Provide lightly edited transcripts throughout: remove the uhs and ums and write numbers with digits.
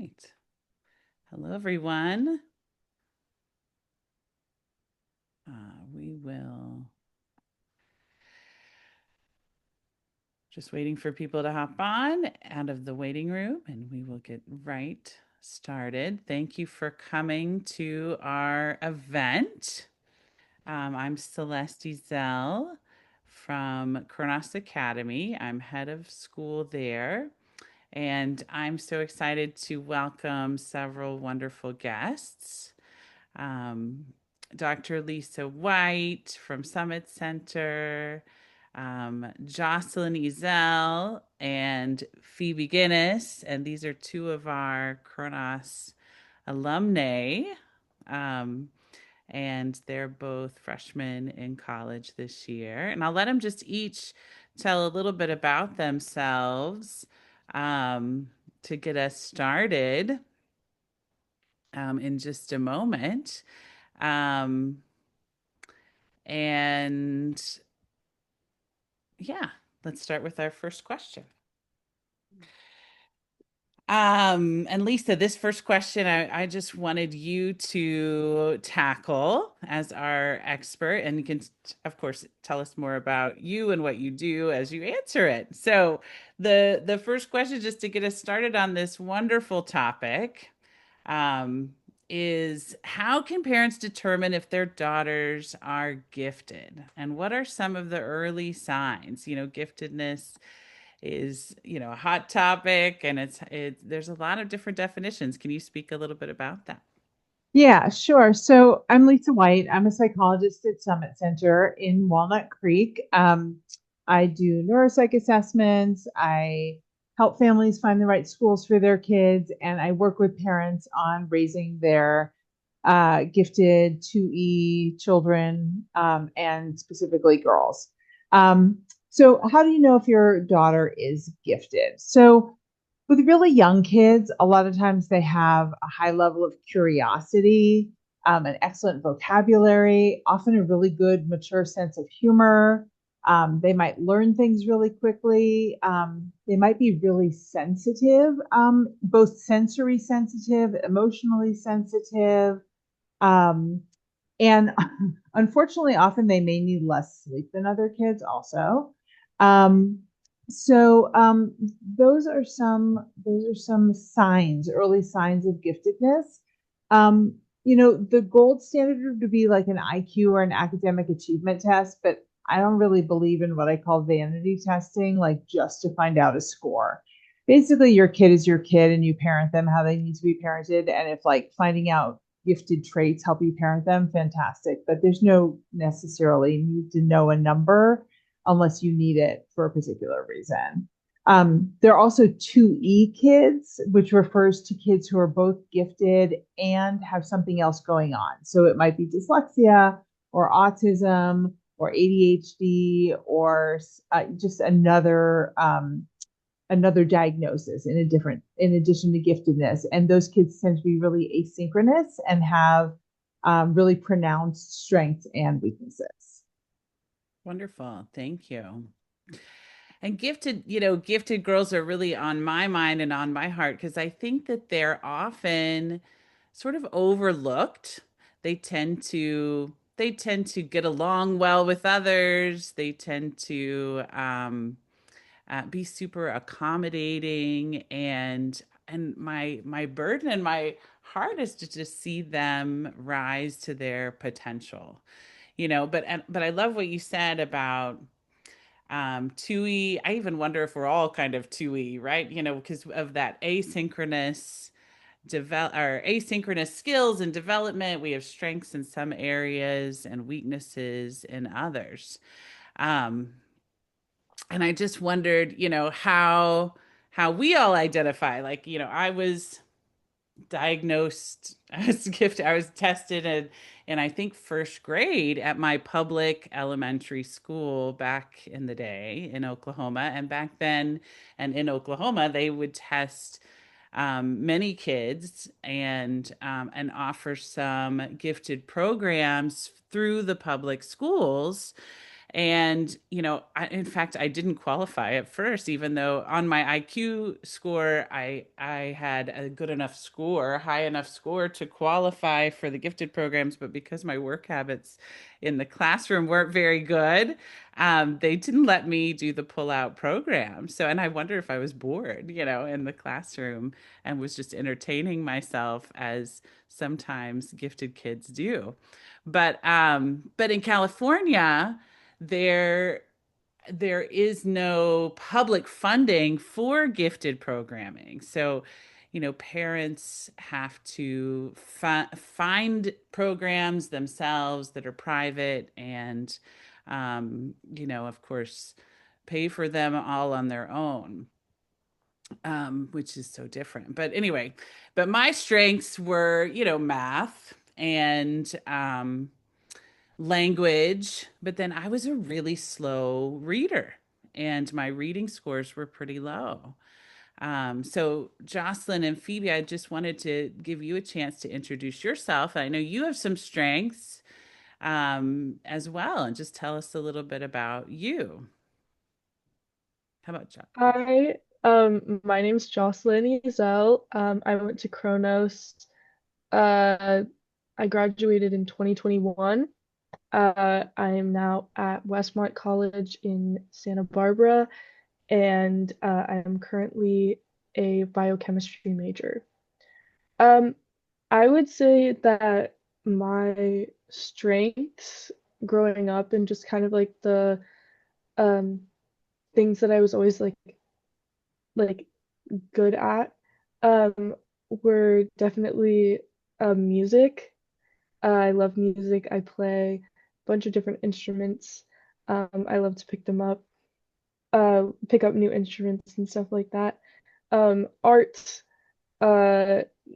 right. Hello, everyone. We will just waiting for people to hop on out of the waiting room, and we will get right started. Thank you for coming to our event. I'm Celeste Zell from Kronos Academy. I'm head of school there, and I'm so excited to welcome several wonderful guests. um, Dr. Lisa White from Summit Center, Jocelyn Ezel, and Phoebe Guinness. And these are two of our Kronos alumnae. Um, and they're both freshmen in college this year. And I'll let them just each tell a little bit about themselves um, to get us started in just a moment. Um, and yeah, let's start with our first question. And Lisa, this first question I just wanted you to tackle as our expert, and you can, of course, tell us more about you and what you do as you answer it. So, the first question, just to get us started on this wonderful topic, um, is how can parents determine if their daughters are gifted? And what are some of the early signs? Giftedness is, a hot topic, and there's a lot of different definitions. Can you speak a little bit about that? Yeah, sure. So I'm Lisa White. I'm a psychologist at Summit Center in Walnut Creek. I do neuropsych assessments. I help families find the right schools for their kids, and I work with parents on raising their gifted 2E children, and specifically girls. So, how do you know if your daughter is gifted? So, with really young kids, a lot of times they have a high level of curiosity, an excellent vocabulary, often a really good, mature sense of humor. They might learn things really quickly. They might be really sensitive, both sensory sensitive, emotionally sensitive. Um, and unfortunately, often they may need less sleep than other kids also. Um, so those are some signs, early signs of giftedness. The gold standard would be like an IQ or an academic achievement test, but I don't really believe in what I call vanity testing, like just to find out a score. Basically, your kid is your kid and you parent them how they need to be parented. And if like finding out gifted traits help you parent them, fantastic. But there's no necessarily need to know a number unless you need it for a particular reason. There are also 2E kids, which refers to kids who are both gifted and have something else going on. So it might be dyslexia or autism or ADHD or just another diagnosis in addition to giftedness, and those kids tend to be really asynchronous and have really pronounced strengths and weaknesses. Wonderful. Thank you. And gifted girls are really on my mind and on my heart because I think that they're often sort of overlooked. They tend to get along well with others. They tend to be super accommodating, and my burden and my heart is to just see them rise to their potential. But I love what you said about 2E. I even wonder if we're all kind of 2E, right? Because of that asynchronous skills and development. We have strengths in some areas and weaknesses in others. Um, and I just wondered, how we all identify. Like, I was diagnosed as gifted. I was tested in I think first grade at my public elementary school back in the day in Oklahoma. And back then, and in Oklahoma, they would test many kids and offer some gifted programs through the public schools. And, in fact, I didn't qualify at first, even though on my IQ score, I had a good enough score, high enough score to qualify for the gifted programs. But because my work habits in the classroom weren't very good, they didn't let me do the pull-out program. So, and I wonder if I was bored, in the classroom and was just entertaining myself as sometimes gifted kids do. But in California, there there is no public funding for gifted programming. So, parents have to find programs themselves that are private and, of course, pay for them all on their own, which is so different. But anyway, but my strengths were, math and language, but then I was a really slow reader and my reading scores were pretty low. So, Jocelyn and Phoebe, I just wanted to give you a chance to introduce yourself. I know you have some strengths as well, and just tell us a little bit about you. How about John? Hi, my name's Jocelyn Ezel. I went to Kronos. Uh, I graduated in 2021. I am now at Westmont College in Santa Barbara, and I am currently a biochemistry major. Um, I would say that my strengths growing up and just kind of like the um, things that I was always like good at were definitely music. I love music. I play a bunch of different instruments. I love to pick up new instruments and stuff like that. Art,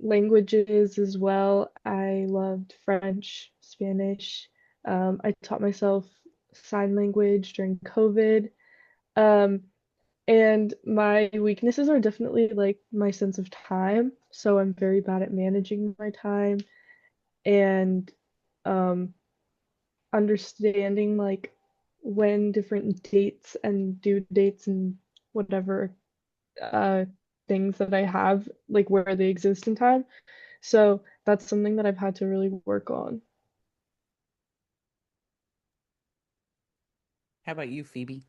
languages as well. I loved French, Spanish. I taught myself sign language during COVID. Um, And my weaknesses are definitely like my sense of time. So I'm very bad at managing my time and um, understanding like when different dates and due dates and whatever uh, things that I have, like where they exist in time. So that's something that I've had to really work on. How about you, Phoebe?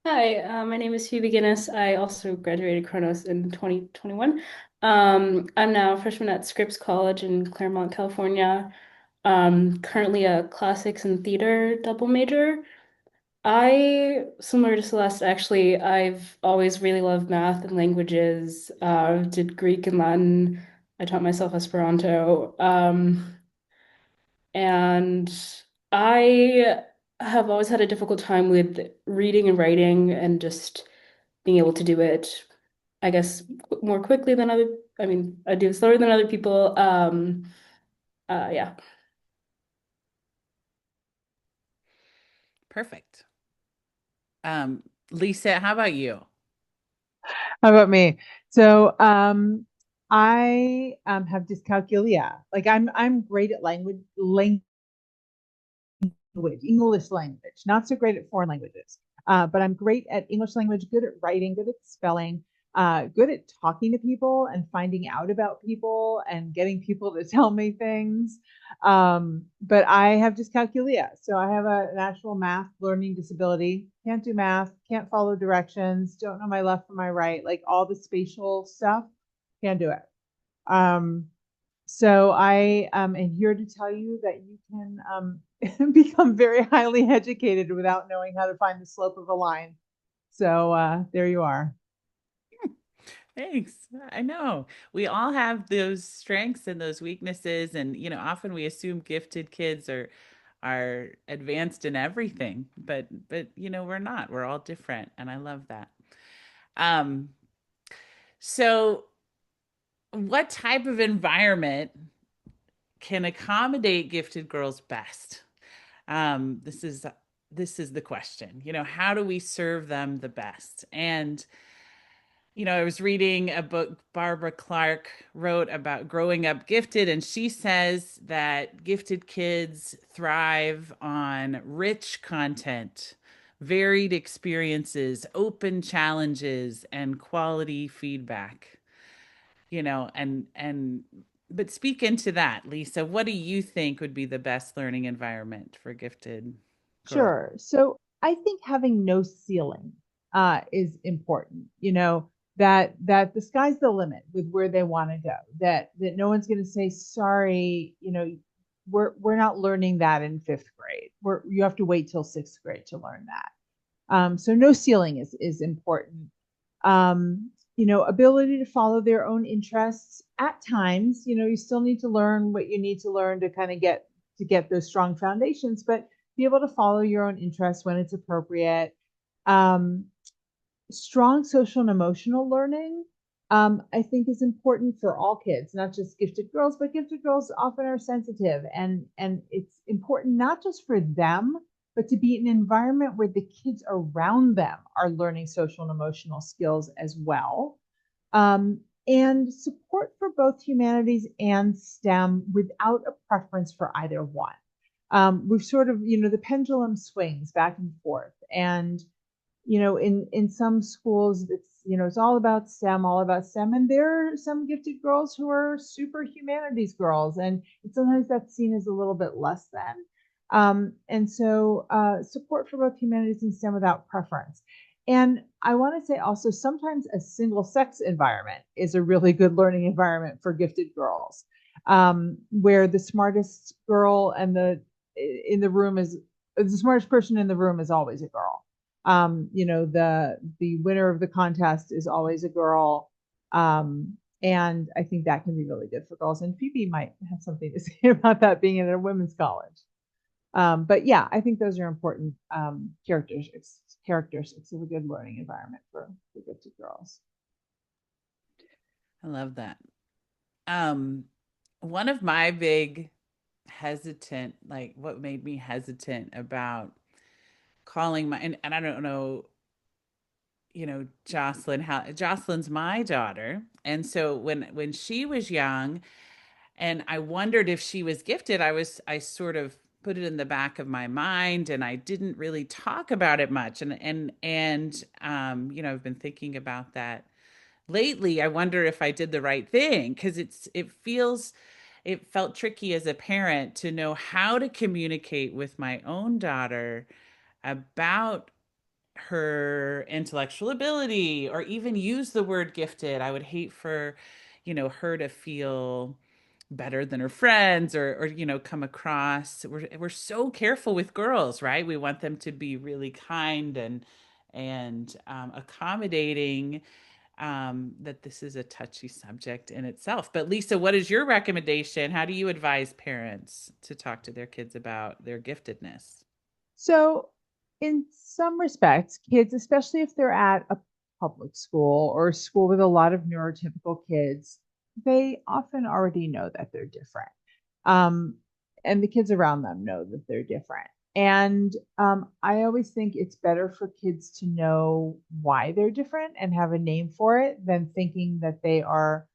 Hi, my name is Phoebe Guinness. I also graduated Kronos in 2021. I'm now a freshman at Scripps College in Claremont, California. Currently a classics and theater double major. Similar to Celeste, actually, I've always really loved math and languages. Did Greek and Latin. I taught myself Esperanto. And I have always had a difficult time with reading and writing and just being able to do it, I guess, more quickly than I mean, I do it slower than other people. Yeah. Perfect. Lisa, how about you? How about me? So I have dyscalculia. Like I'm great at English language, not so great at foreign languages. But I'm great at English language, good at writing, good at spelling, good at talking to people and finding out about people and getting people to tell me things. But I have dyscalculia. So I have an actual math learning disability. Can't do math, can't follow directions, don't know my left from my right, like all the spatial stuff, can't do it. Um, so I am here to tell you that you can become very highly educated without knowing how to find the slope of a line. So there you are. Thanks. I know we all have those strengths and those weaknesses, and often we assume gifted kids are advanced in everything, but we're not. We're all different, and I love that. Um, so what type of environment can accommodate gifted girls best? This is the question. How do we serve them the best? And I was reading a book Barbara Clark wrote about growing up gifted, and she says that gifted kids thrive on rich content, varied experiences, open challenges, and quality feedback. And but speak into that, Lisa. What do you think would be the best learning environment for gifted girls? Sure. So I think having no ceiling is important. That the sky's the limit with where they want to go. That no one's going to say, sorry, we're not learning that in fifth grade. You have to wait till sixth grade to learn that. So no ceiling is important. Ability to follow their own interests at times. You still need to learn what you need to learn to kind of get those strong foundations, but be able to follow your own interests when it's appropriate. Um, Strong social and emotional learning, I think, is important for all kids, not just gifted girls, but gifted girls often are sensitive, and it's important not just for them, but to be in an environment where the kids around them are learning social and emotional skills as well. And support for both humanities and STEM without a preference for either one. We've sort of, the pendulum swings back and forth. And in some schools, it's all about STEM, all about STEM, and there are some gifted girls who are super humanities girls, and sometimes that's seen as a little bit less than. And so support for both humanities and STEM without preference. And I want to say also, sometimes a single sex environment is a really good learning environment for gifted girls, where the smartest girl and in the room is the smartest person in the room is always a girl. The winner of the contest is always a girl. And I think that can be really good for girls. And Phoebe might have something to say about that being in a women's college. But yeah, I think those are important characteristics of a good learning environment for gifted girls. I love that. Um, One of my big hesitant, like what made me hesitant about calling and I don't know, Jocelyn, how Jocelyn's my daughter. And so when she was young and I wondered if she was gifted, I sort of put it in the back of my mind and I didn't really talk about it much. And I've been thinking about that lately. I wonder if I did the right thing because it felt tricky as a parent to know how to communicate with my own daughter about her intellectual ability or even use the word gifted. I would hate for, her to feel better than her friends or come across. We're so careful with girls, right? We want them to be really kind and accommodating. That this is a touchy subject in itself. But Lisa, what is your recommendation? How do you advise parents to talk to their kids about their giftedness? So, in some respects, kids, especially if they're at a public school or a school with a lot of neurotypical kids, they often already know that they're different. Um, and the kids around them know that they're different. And I always think it's better for kids to know why they're different and have a name for it than thinking that they are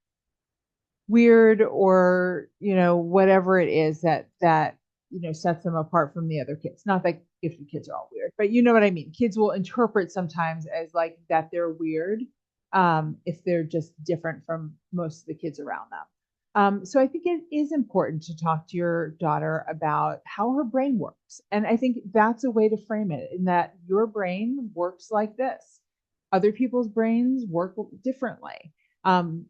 weird or whatever it is that sets them apart from the other kids. Not that gifted kids are all weird, but you know what I mean. Kids will interpret sometimes as like that they're weird, if they're just different from most of the kids around them. So I think it is important to talk to your daughter about how her brain works. And I think that's a way to frame it, in that your brain works like this. Other people's brains work differently. And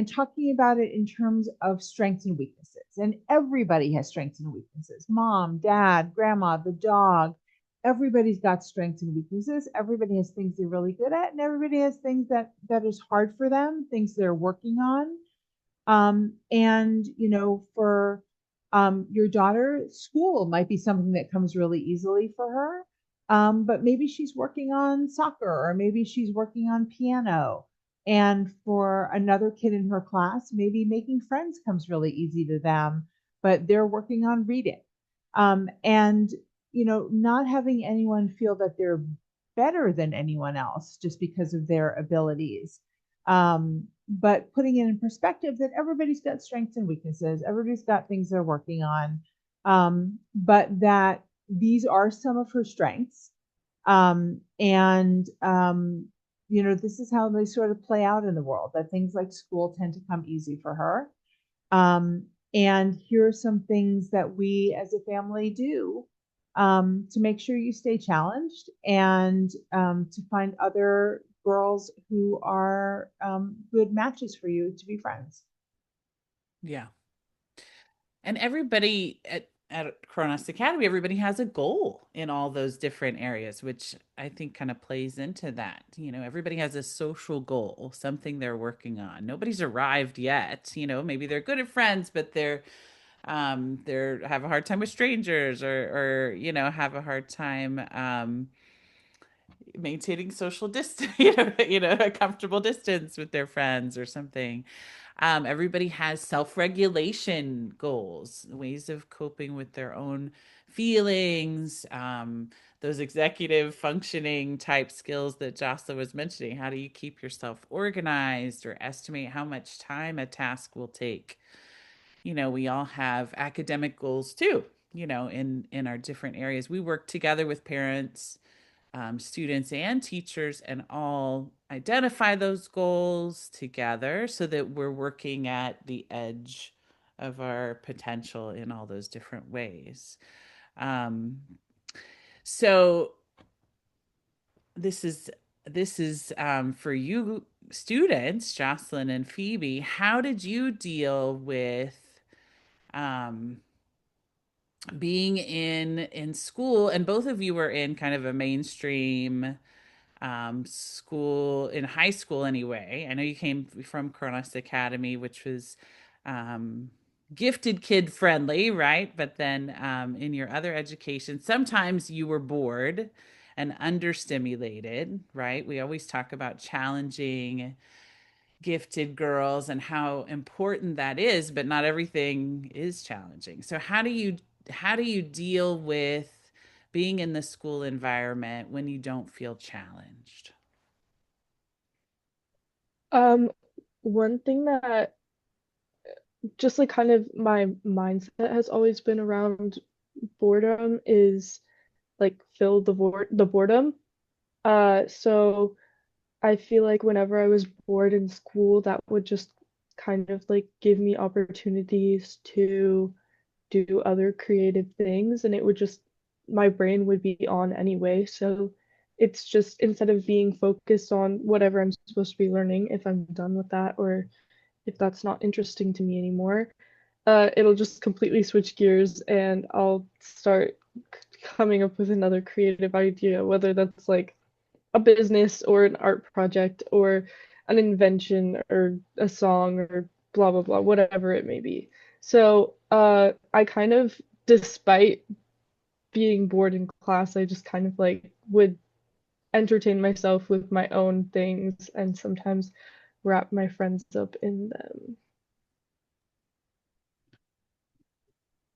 talking about it in terms of strengths and weaknesses. And everybody has strengths and weaknesses. Mom, dad, grandma, the dog. Everybody's got strengths and weaknesses. Everybody has things they're really good at, and everybody has things that is hard for them, things they're working on. And for your daughter, school might be something that comes really easily for her. But maybe she's working on soccer, or maybe she's working on piano. And for another kid in her class, maybe making friends comes really easy to them, but they're working on reading. And not having anyone feel that they're better than anyone else just because of their abilities. But putting it in perspective that everybody's got strengths and weaknesses, everybody's got things they're working on, but that these are some of her strengths. And this is how they sort of play out in the world, that things like school tend to come easy for her. Um, and here are some things that we as a family do to make sure you stay challenged and to find other girls who are good matches for you to be friends. Yeah. And everybody at Kronos Academy, everybody has a goal in all those different areas, which I think kind of plays into that. Everybody has a social goal, something they're working on. Nobody's arrived yet. Maybe they're good at friends, but they're have a hard time with strangers, or have a hard time maintaining social distance, a comfortable distance with their friends or something. Everybody has self-regulation goals, ways of coping with their own feelings, those executive functioning type skills that Jocelyn was mentioning. How do you keep yourself organized or estimate how much time a task will take? We all have academic goals too, in our different areas. We work together with parents, students and teachers, and all identify those goals together so that we're working at the edge of our potential in all those different ways. Um, so this is for you students, Jocelyn and Phoebe. How did you deal with um, being in school? And both of you were in kind of a mainstream school, in high school anyway. I know you came from Kronos Academy, which was um, gifted kid friendly, right? But then in your other education, sometimes you were bored and understimulated, right? We always talk about challenging gifted girls and how important that is, but not everything is challenging. So how do you deal with being in the school environment when you don't feel challenged? Um, One thing that just like kind of my mindset has always been around boredom is like fill the boredom. So I feel like whenever I was bored in school, that would just kind of like give me opportunities to do other creative things, and it would just my brain would be on anyway. So it's just instead of being focused on whatever I'm supposed to be learning, if I'm done with that or if that's not interesting to me anymore, it'll just completely switch gears and I'll start coming up with another creative idea, whether that's like a business or an art project or an invention or a song or blah blah blah, whatever it may be. So I kind of, despite being bored in class, I just kind of like would entertain myself with my own things and sometimes wrap my friends up in them.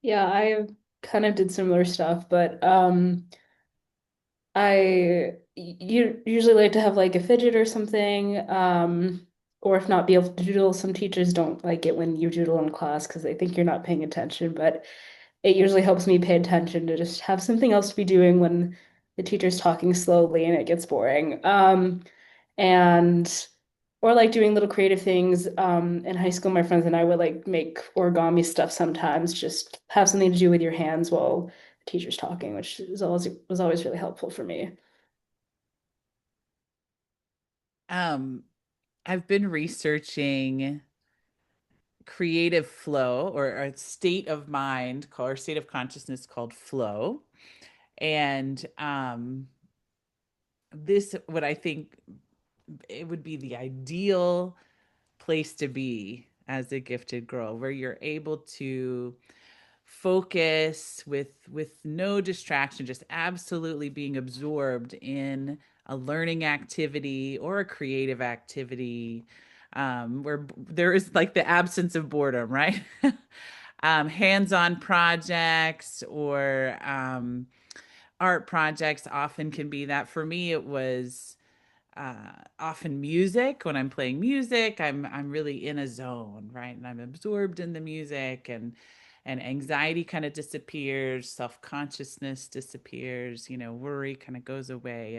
Yeah, I kind of did similar stuff, but you usually like to have like a fidget or something, or if not, be able to doodle. Some teachers don't like it when you doodle in class because they think you're not paying attention, but it usually helps me pay attention to just have something else to be doing when the teacher's talking slowly and it gets boring. And or like doing little creative things. In high school, my friends and I would like make origami stuff sometimes, just have something to do with your hands while the teacher's talking, which is always was always really helpful for me. Um, I've been researching creative flow, or a state of mind called, or state of consciousness called flow. And this, what I think it would be the ideal place to be as a gifted girl, where you're able to focus with no distraction, just absolutely being absorbed in a learning activity or a creative activity, where there is like the absence of boredom, right? Hands-on projects or art projects often can be that. For me, it was often music. When I'm playing music, I'm really in a zone, right? And I'm absorbed in the music, and anxiety kind of disappears, self-consciousness disappears, worry kind of goes away,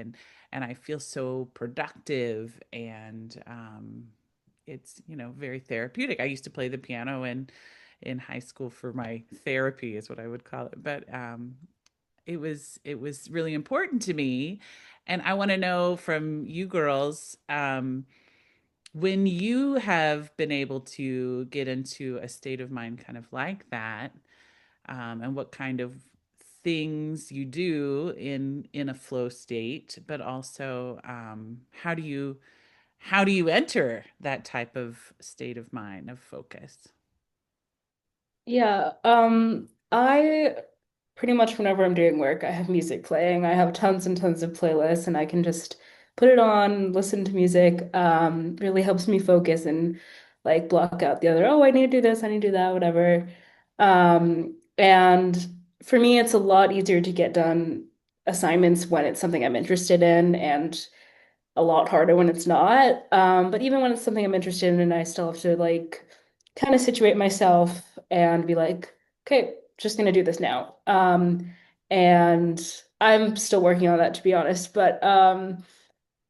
and I feel so productive, and it's, very therapeutic. I used to play the piano in high school for my therapy is what I would call it. But it was really important to me. And I want to know from you girls, when you have been able to get into a state of mind kind of like that, and what kind of things you do in a flow state, but also how do you enter that type of state of mind of focus? Yeah, I pretty much whenever I'm doing work, I have music playing. I have tons and tons of playlists, and I can just put it on, listen to music. Really helps me focus and like block out the other, oh, I need to do this, I need to do that, whatever. And for me, it's a lot easier to get done assignments when it's something I'm interested in, and a lot harder when it's not. But even when it's something I'm interested in, I still have to like kind of situate myself and be like, okay, just gonna do this now. And I'm still working on that to be honest. But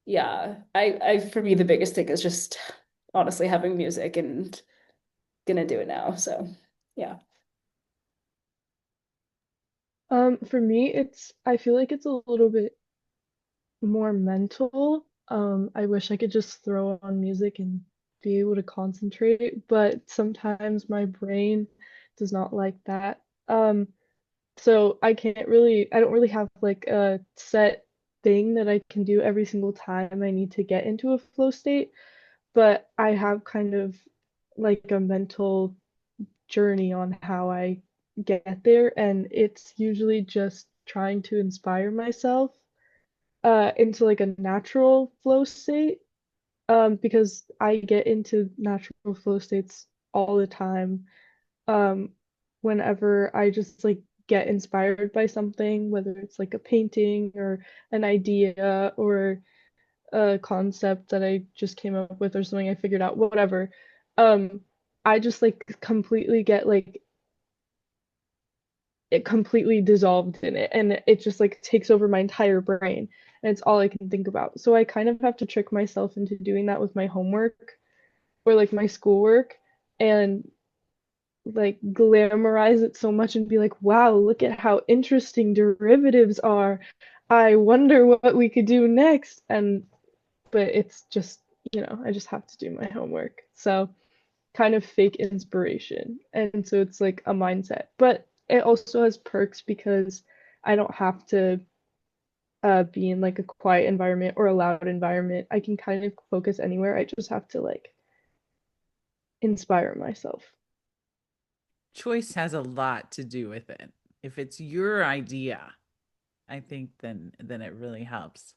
yeah, I for me the biggest thing is just honestly having music and gonna do it now. So yeah. For me, I feel like it's a little bit more mental. I wish I could just throw on music and be able to concentrate, but sometimes my brain does not like that. So I don't really have like a set thing that I can do every single time I need to get into a flow state, but I have kind of like a mental journey on how I get there, and it's usually just trying to inspire myself into like a natural flow state, because I get into natural flow states all the time, um, whenever I just like get inspired by something, whether it's like a painting or an idea or a concept that I just came up with or something I figured out, whatever. Um, I just like completely get like it completely dissolved in it, and it just like takes over my entire brain, and it's all I can think about. So I kind of have to trick myself into doing that with my homework or like my schoolwork, and like glamorize it so much and be like, wow, look at how interesting derivatives are. I wonder what we could do next. And but it's just, I just have to do my homework. So kind of fake inspiration. And so it's like a mindset. But it also has perks because I don't have to be in like a quiet environment or a loud environment. I can kind of focus anywhere. I just have to like inspire myself. Choice has a lot to do with it. If it's your idea, I think then it really helps.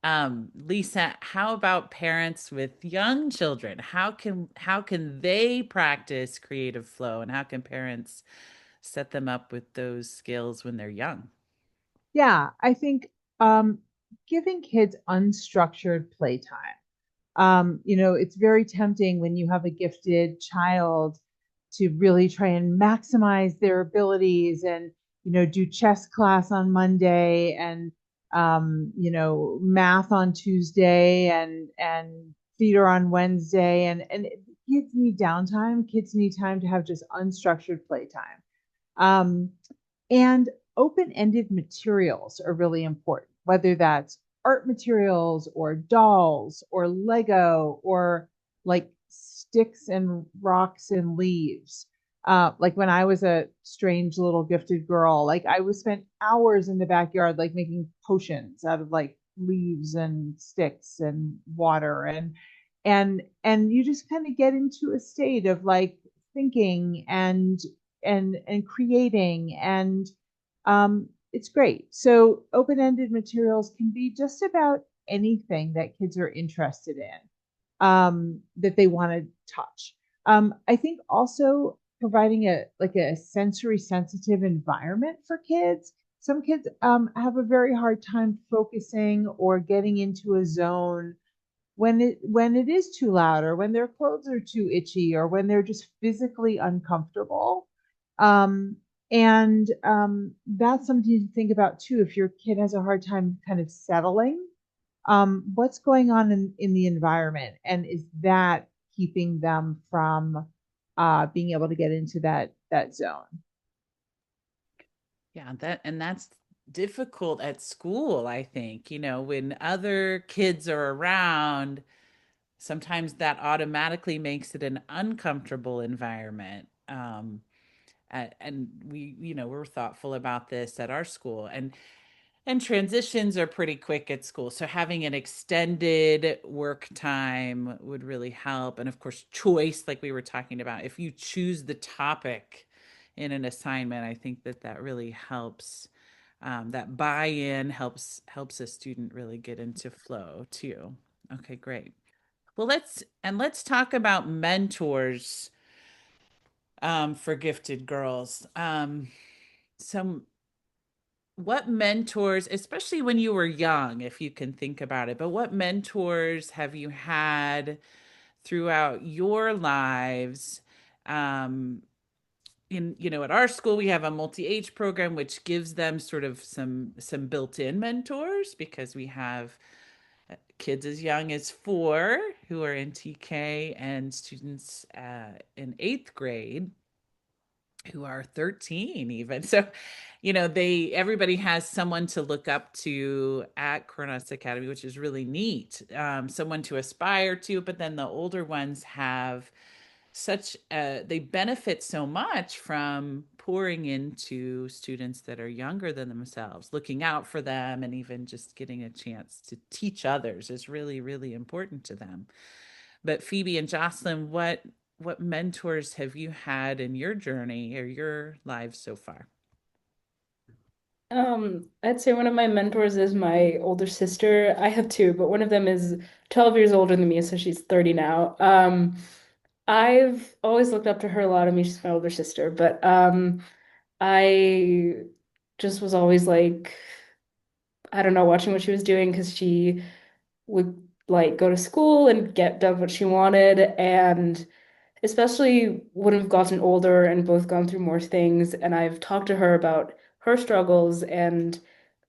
Lisa, how about parents with young children? How can they practice creative flow, and how can parents set them up with those skills when they're young? Yeah, I think um, giving kids unstructured playtime. It's very tempting when you have a gifted child to really try and maximize their abilities and, do chess class on Monday and, math on Tuesday and theater on Wednesday. And kids need downtime. Kids need time to have just unstructured playtime. Um, and open-ended materials are really important, whether that's art materials or dolls or Lego or like sticks and rocks and leaves. Like when I was a strange little gifted girl, like I was spent hours in the backyard, like making potions out of like leaves and sticks and water and you just kind of get into a state of like thinking and creating and it's great. So open-ended materials can be just about anything that kids are interested in, that they want to touch. I think also providing a sensory sensitive environment for kids. some kids have a very hard time focusing or getting into a zone when it is too loud or when their clothes are too itchy or when they're just physically uncomfortable. Um, and that's something to think about too. If your kid has a hard time kind of settling, what's going on in the environment, and is that keeping them from being able to get into that zone? Yeah, that's difficult at school, I think. When other kids are around, sometimes that automatically makes it an uncomfortable environment. And we're thoughtful about this at our school, and transitions are pretty quick at school. So having an extended work time would really help. And of course, choice, like we were talking about, if you choose the topic in an assignment, I think that really helps. That buy-in helps a student really get into flow too. Okay, great. Well, let's talk about mentors for gifted girls. Some What mentors, especially when you were young, if you can think about it, but what mentors have you had throughout your lives? Um, at our school, we have a multi-age program, which gives them sort of some built-in mentors because we have kids as young as 4 who are in TK and students in 8th grade who are 13 even. So, they everybody has someone to look up to at Kronos Academy, which is really neat. Someone to aspire to, but then the older ones have they benefit so much from pouring into students that are younger than themselves, looking out for them, and even just getting a chance to teach others is really, really important to them. But Phoebe and Jocelyn, what mentors have you had in your journey or your lives so far? I'd say one of my mentors is my older sister. I have two, but one of them is 12 years older than me, so she's 30 now. I've always looked up to her a lot. I mean, she's my older sister, but I just was always like, I don't know, watching what she was doing because she would like go to school and get done what she wanted. And especially when we've gotten older and both gone through more things, and I've talked to her about her struggles and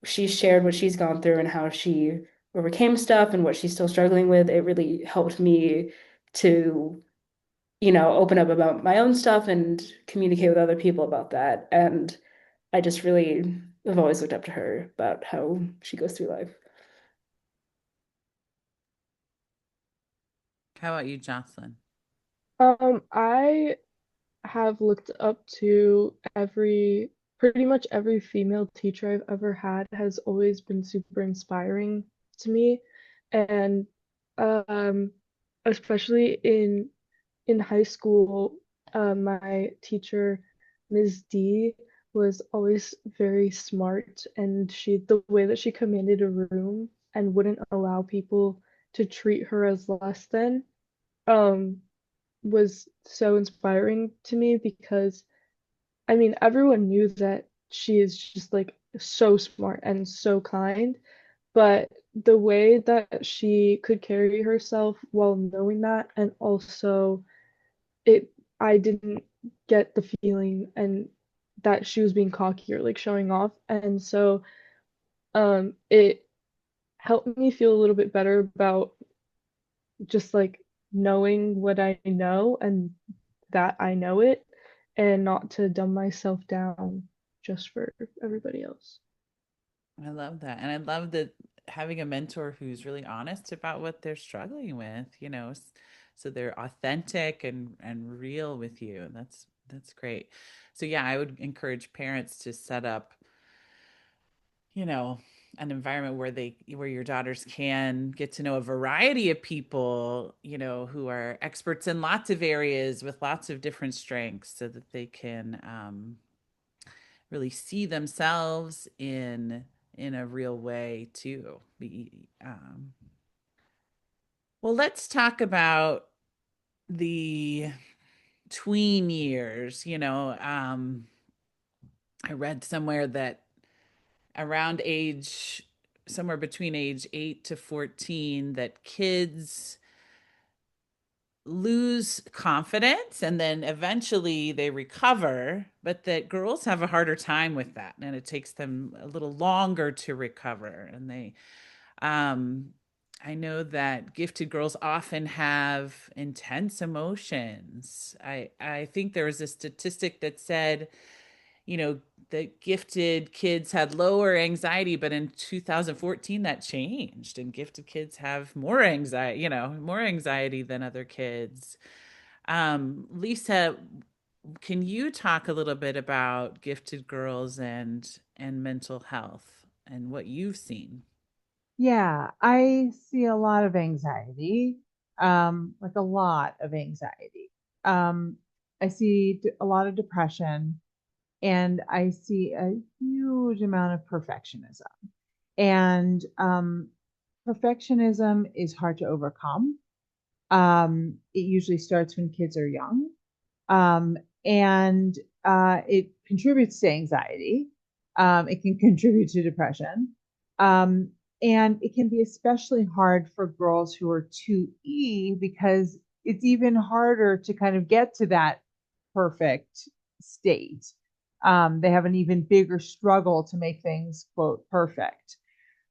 she's shared what she's gone through and how she overcame stuff and what she's still struggling with. It really helped me to, open up about my own stuff and communicate with other people about that. And I just really have always looked up to her about how she goes through life. How about you, Jocelyn? I have looked up to pretty much every female teacher I've ever had has always been super inspiring to me. And um, especially in high school, my teacher, Ms. D, was always very smart, and the way that she commanded a room and wouldn't allow people to treat her as less than, um, was so inspiring to me because I mean, everyone knew that she is just like so smart and so kind, but the way that she could carry herself while knowing that, and also it, I didn't get the feeling and that she was being cocky or like showing off, and so it helped me feel a little bit better about just like knowing what I know and that I know it and not to dumb myself down just for everybody else. I love that. And I love that having a mentor who's really honest about what they're struggling with, so they're authentic and real with you. That's great. So yeah, I would encourage parents to set up, you know, an environment where your daughters can get to know a variety of people, who are experts in lots of areas with lots of different strengths so that they can really see themselves in a real way too. Well, let's talk about the tween years. I read somewhere that around age, somewhere between age 8 to 14, that kids lose confidence and then eventually they recover, but that girls have a harder time with that and it takes them a little longer to recover. And um, I know that gifted girls often have intense emotions. I think there was a statistic that said, you know, that gifted kids had lower anxiety, but in 2014 that changed and gifted kids have more anxiety, more anxiety than other kids. Lisa, can you talk a little bit about gifted girls and mental health and what you've seen? Yeah, I see a lot of anxiety, like a lot of anxiety. Um, I see a lot of depression, and I see a huge amount of perfectionism. And perfectionism is hard to overcome. It usually starts when kids are young, um, and it contributes to anxiety. It can contribute to depression. Um, and it can be especially hard for girls who are 2E because it's even harder to kind of get to that perfect state. They have an even bigger struggle to make things, quote, perfect.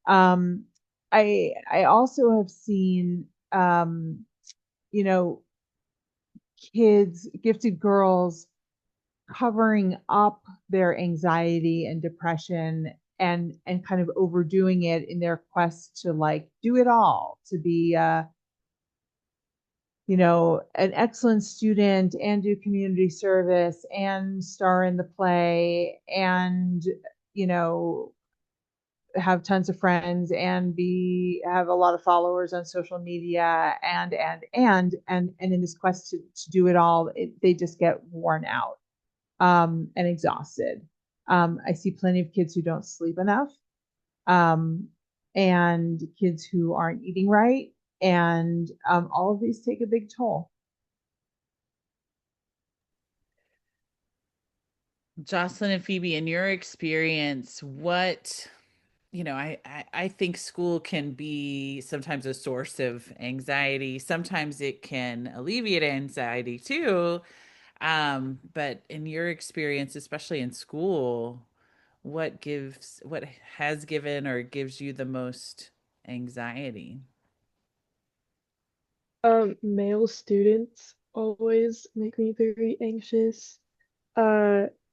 Um, I also have seen, you know, kids, gifted girls covering up their anxiety and depression and kind of overdoing it in their quest to like do it all, to be an excellent student and do community service and star in the play and you know have tons of friends and be have a lot of followers on social media and in this quest to do it all, they just get worn out and exhausted. I see plenty of kids who don't sleep enough, um, and kids who aren't eating right, and all of these take a big toll. Jocelyn and Phoebe, in your experience, I think school can be sometimes a source of anxiety. Sometimes it can alleviate anxiety too. But in your experience, especially in school, what has given or gives you the most anxiety? Male students always make me very anxious,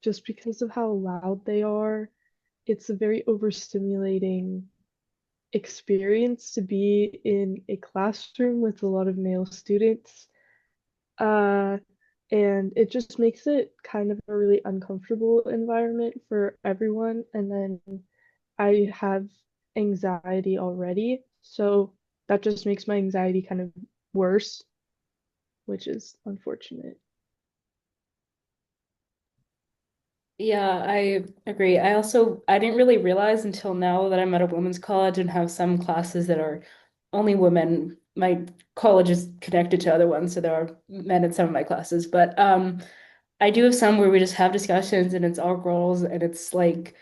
just because of how loud they are. It's a very overstimulating experience to be in a classroom with a lot of male students. Uh, and it just makes it kind of a really uncomfortable environment for everyone. And then I have anxiety already, so that just makes my anxiety kind of worse, which is unfortunate. Yeah, I agree. I didn't really realize until now that I'm at a women's college and have some classes that are only women. My college is connected to other ones, so there are men in some of my classes. But I do have some where we just have discussions and it's all girls and it's like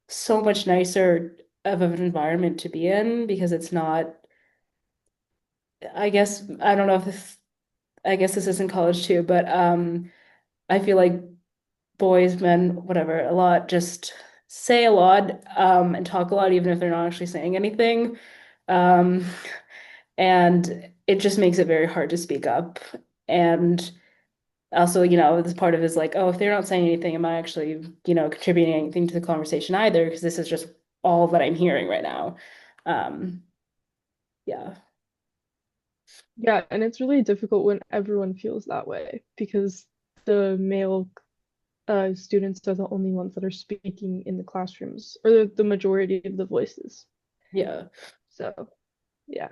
so much nicer of an environment to be in because it's not, I guess, I don't know if this, I guess this is in college too, but I feel like boys, men, whatever, a lot just say a lot and talk a lot, even if they're not actually saying anything. Um, and it just makes it very hard to speak up. And also, this part of it is like, oh, if they're not saying anything, am I actually, contributing anything to the conversation either? Because this is just all that I'm hearing right now. Um, yeah. Yeah, and it's really difficult when everyone feels that way because the male students are the only ones that are speaking in the classrooms, or the majority of the voices. Yeah. So, yeah.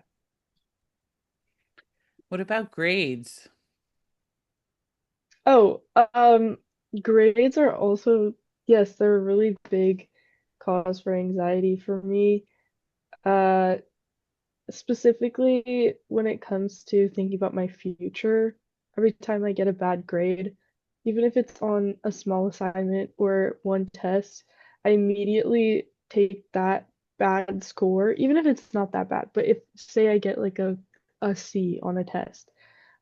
What about grades? Oh, grades are also, yes, they're a really big cause for anxiety for me. Uh, Specifically when it comes to thinking about my future, every time I get a bad grade, even if it's on a small assignment or one test, I immediately take that bad score, even if it's not that bad, but if say I get like a C on a test,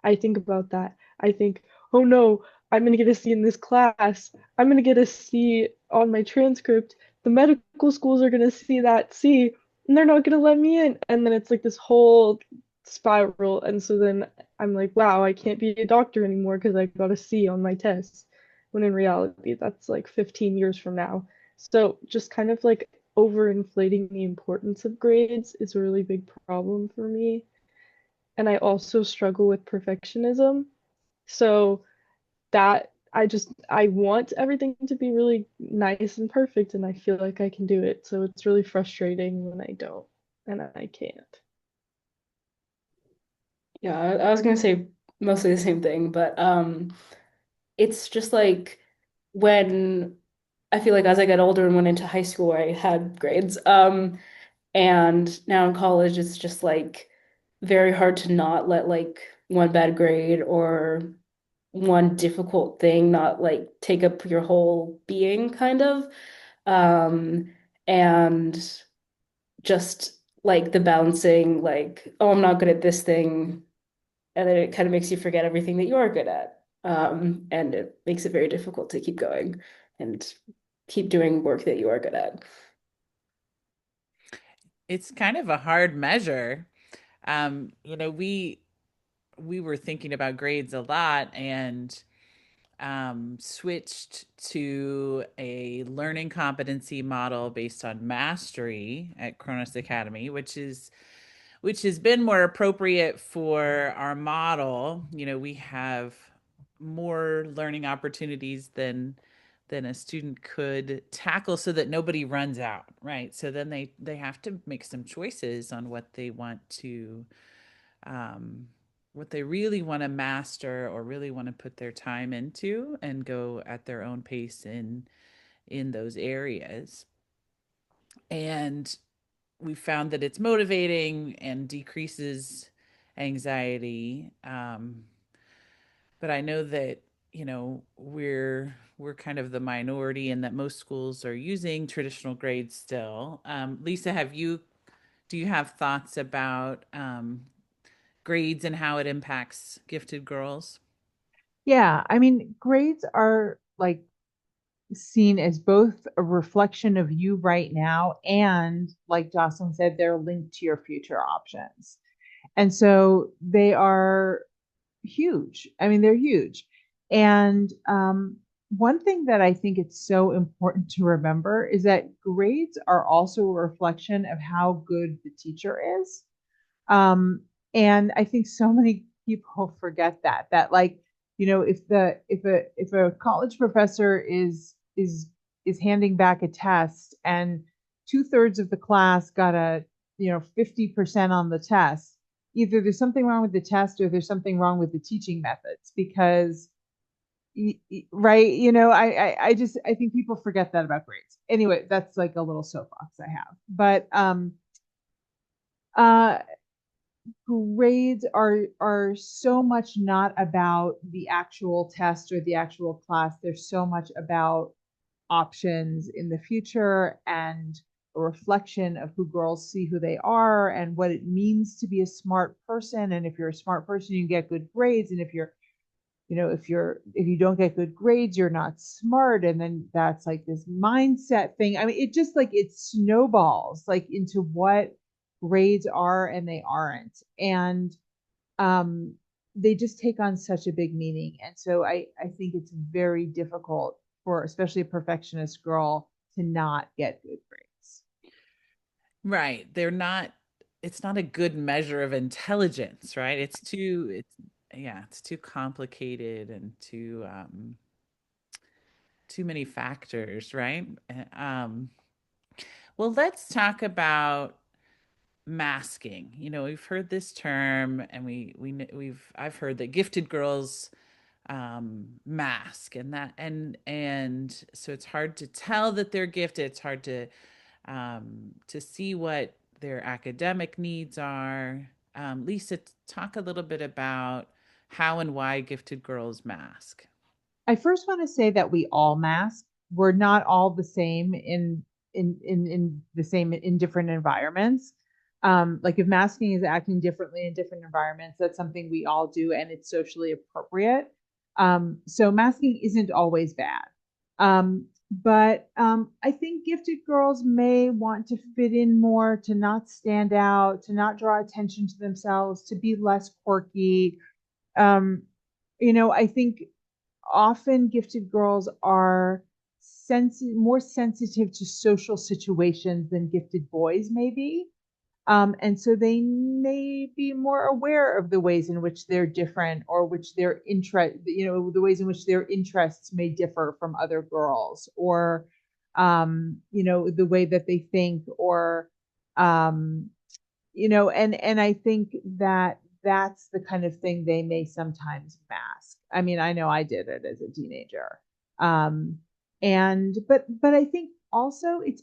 I think about that. I think, oh no, I'm gonna get a C in this class. I'm gonna get a C on my transcript. The medical schools are gonna see that C and they're not gonna let me in. And then it's like this whole spiral. And so then I'm like, wow, I can't be a doctor anymore because I got a C on my test. When in reality, that's like 15 years from now. So just kind of like overinflating the importance of grades is a really big problem for me. And I also struggle with perfectionism. So that I want everything to be really nice and perfect and I feel like I can do it. So it's really frustrating when I don't and I can't. Yeah, I was gonna say mostly the same thing, but it's just like when I feel like as I got older and went into high school, I had grades. And now in college, it's just like very hard to not let like one bad grade or one difficult thing not like take up your whole being, kind of. Um, and just like the balancing, like, oh, I'm not good at this thing, and then it kind of makes you forget everything that you are good at. And it makes it very difficult to keep going and keep doing work that you are good at. It's kind of a hard measure. We were thinking about grades a lot and switched to a learning competency model based on mastery at Kronos Academy, which has been more appropriate for our model. We have more learning opportunities than a student could tackle so that nobody runs out, right? So then they have to make some choices on um, what they really want to master or really want to put their time into and go at their own pace in those areas. And we found that it's motivating and decreases anxiety. But I know that we're kind of the minority, and that most schools are using traditional grades still. Lisa, do you have thoughts about grades and how it impacts gifted girls? Yeah, I mean, grades are like seen as both a reflection of you right now and, like Jocelyn said, they're linked to your future options. And so they are huge. I mean, they're huge. And one thing that I think it's so important to remember is that grades are also a reflection of how good the teacher is. Um, and I think so many people forget that like, if a college professor is handing back a test and 2/3 of the class got a 50% on the test, either there's something wrong with the test or there's something wrong with the teaching methods because right, I think people forget that about grades. Anyway, that's like a little soapbox I have. But uh grades are so much not about the actual test or the actual class. They're so much about options in the future and a reflection of who girls see who they are and what it means to be a smart person. And if you're a smart person, you get good grades. And if you don't get good grades, you're not smart. And then that's like this mindset thing. I mean, it just like it snowballs like into what grades are and they aren't. And um they just take on such a big meaning. And so I think it's very difficult for especially a perfectionist girl to not get good grades. Right. It's not a good measure of intelligence, right? It's too complicated and too many factors, right? Well, let's talk about masking. We've heard this term, and I've heard that gifted girls mask, and so it's hard to tell that they're gifted. It's hard to see what their academic needs are. Lisa, talk a little bit about how and why gifted girls mask. I first want to say that we all mask. We're not all the same in the same in different environments. Like if masking is acting differently in different environments, that's something we all do and it's socially appropriate. So masking isn't always bad. But I think gifted girls may want to fit in more, to not stand out, to not draw attention to themselves, to be less quirky. Um, I think often gifted girls are more sensitive to social situations than gifted boys may be. And so they may be more aware of the ways in which they're different or which their interest, the ways in which their interests may differ from other girls or, the way that they think or, um, and I think that that's the kind of thing they may sometimes mask. I mean, I know I did it as a teenager. Um, but I think also it's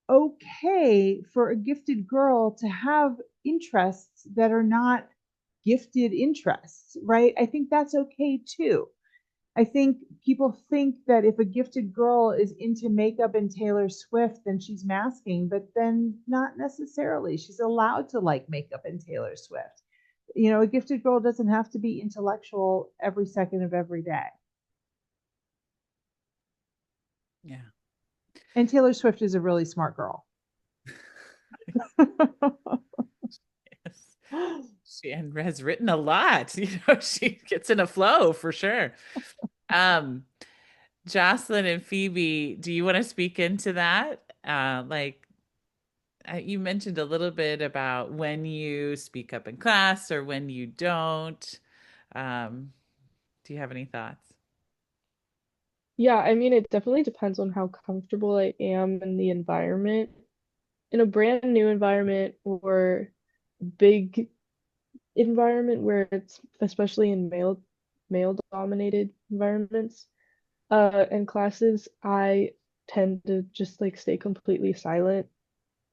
okay for a gifted girl to have interests that are not gifted interests, right? I think that's okay too. I think people think that if a gifted girl is into makeup and Taylor Swift, then she's masking, but then not necessarily. She's allowed to like makeup and Taylor Swift. A gifted girl doesn't have to be intellectual every second of every day. Yeah. And Taylor Swift is a really smart girl. Yes. She has written a lot. She gets in a flow for sure. Um, Jocelyn and Phoebe, do you want to speak into that? You mentioned a little bit about when you speak up in class or when you don't. Um, do you have any thoughts? Yeah, I mean, it definitely depends on how comfortable I am in the environment. In a brand new environment or big environment where it's especially in male dominated environments, and classes, I tend to just like stay completely silent.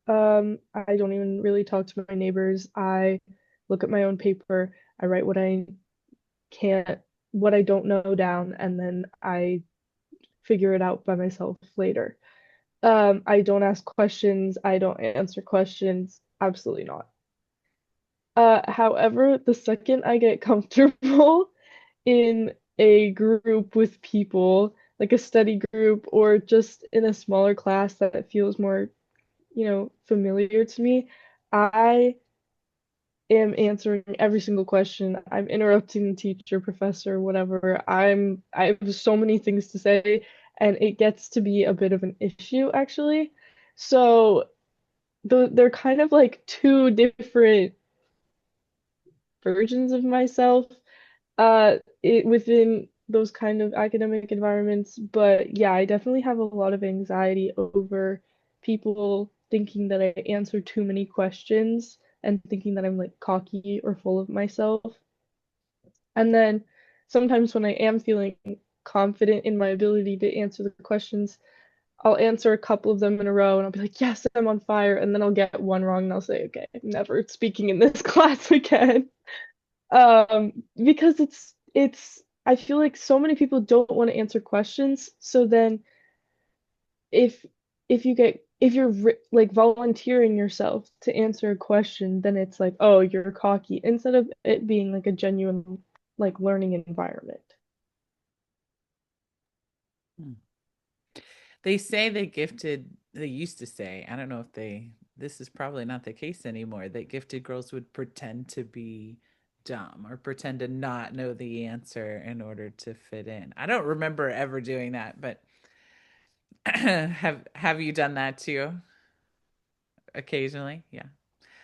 I don't even really talk to my neighbors. I look at my own paper. I write can't, what I don't know down, and then I figure it out by myself later. I don't ask questions. I don't answer questions. Absolutely not. However, the second I get comfortable in a group with people, like a study group or just in a smaller class that feels more, familiar to me, I am answering every single question. I'm interrupting the teacher, professor, whatever. I have so many things to say, and it gets to be a bit of an issue actually. So they're kind of like two different versions of myself within those kind of academic environments. But yeah, I definitely have a lot of anxiety over people thinking that I answer too many questions and thinking that I'm like cocky or full of myself. And then sometimes when I am feeling confident in my ability to answer the questions, I'll answer a couple of them in a row and I'll be like, yes, I'm on fire. And then I'll get one wrong and I'll say, okay, I'm never speaking in this class again. Because I feel like so many people don't want to answer questions. So then if if you're like volunteering yourself to answer a question, then it's like, oh, you're cocky instead of it being like a genuine like learning environment. Hmm. They used to say, I don't know if this is probably not the case anymore, that gifted girls would pretend to be dumb or pretend to not know the answer in order to fit in. I don't remember ever doing that, but have you done that too occasionally? Yeah.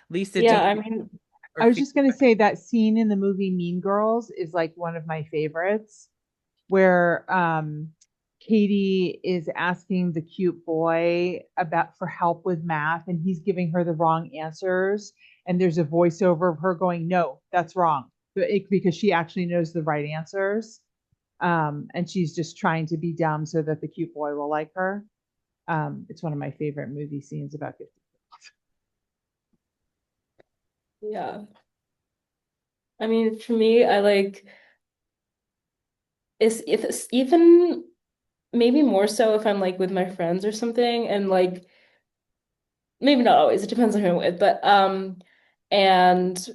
Lisa, do Yeah, I you mean, or I was Phoebe? just going to say that scene in the movie Mean Girls is like one of my favorites, where Katie is asking the cute boy about for help with math, and he's giving her the wrong answers, and there's a voiceover of her going, "No, that's wrong," because she actually knows the right answers, and she's just trying to be dumb so that the cute boy will like her. It's one of my favorite movie scenes about gifted. yeah. I mean, for me, I like is if it's even maybe more so if I'm like with my friends or something and like maybe not always, it depends on who I'm with, but and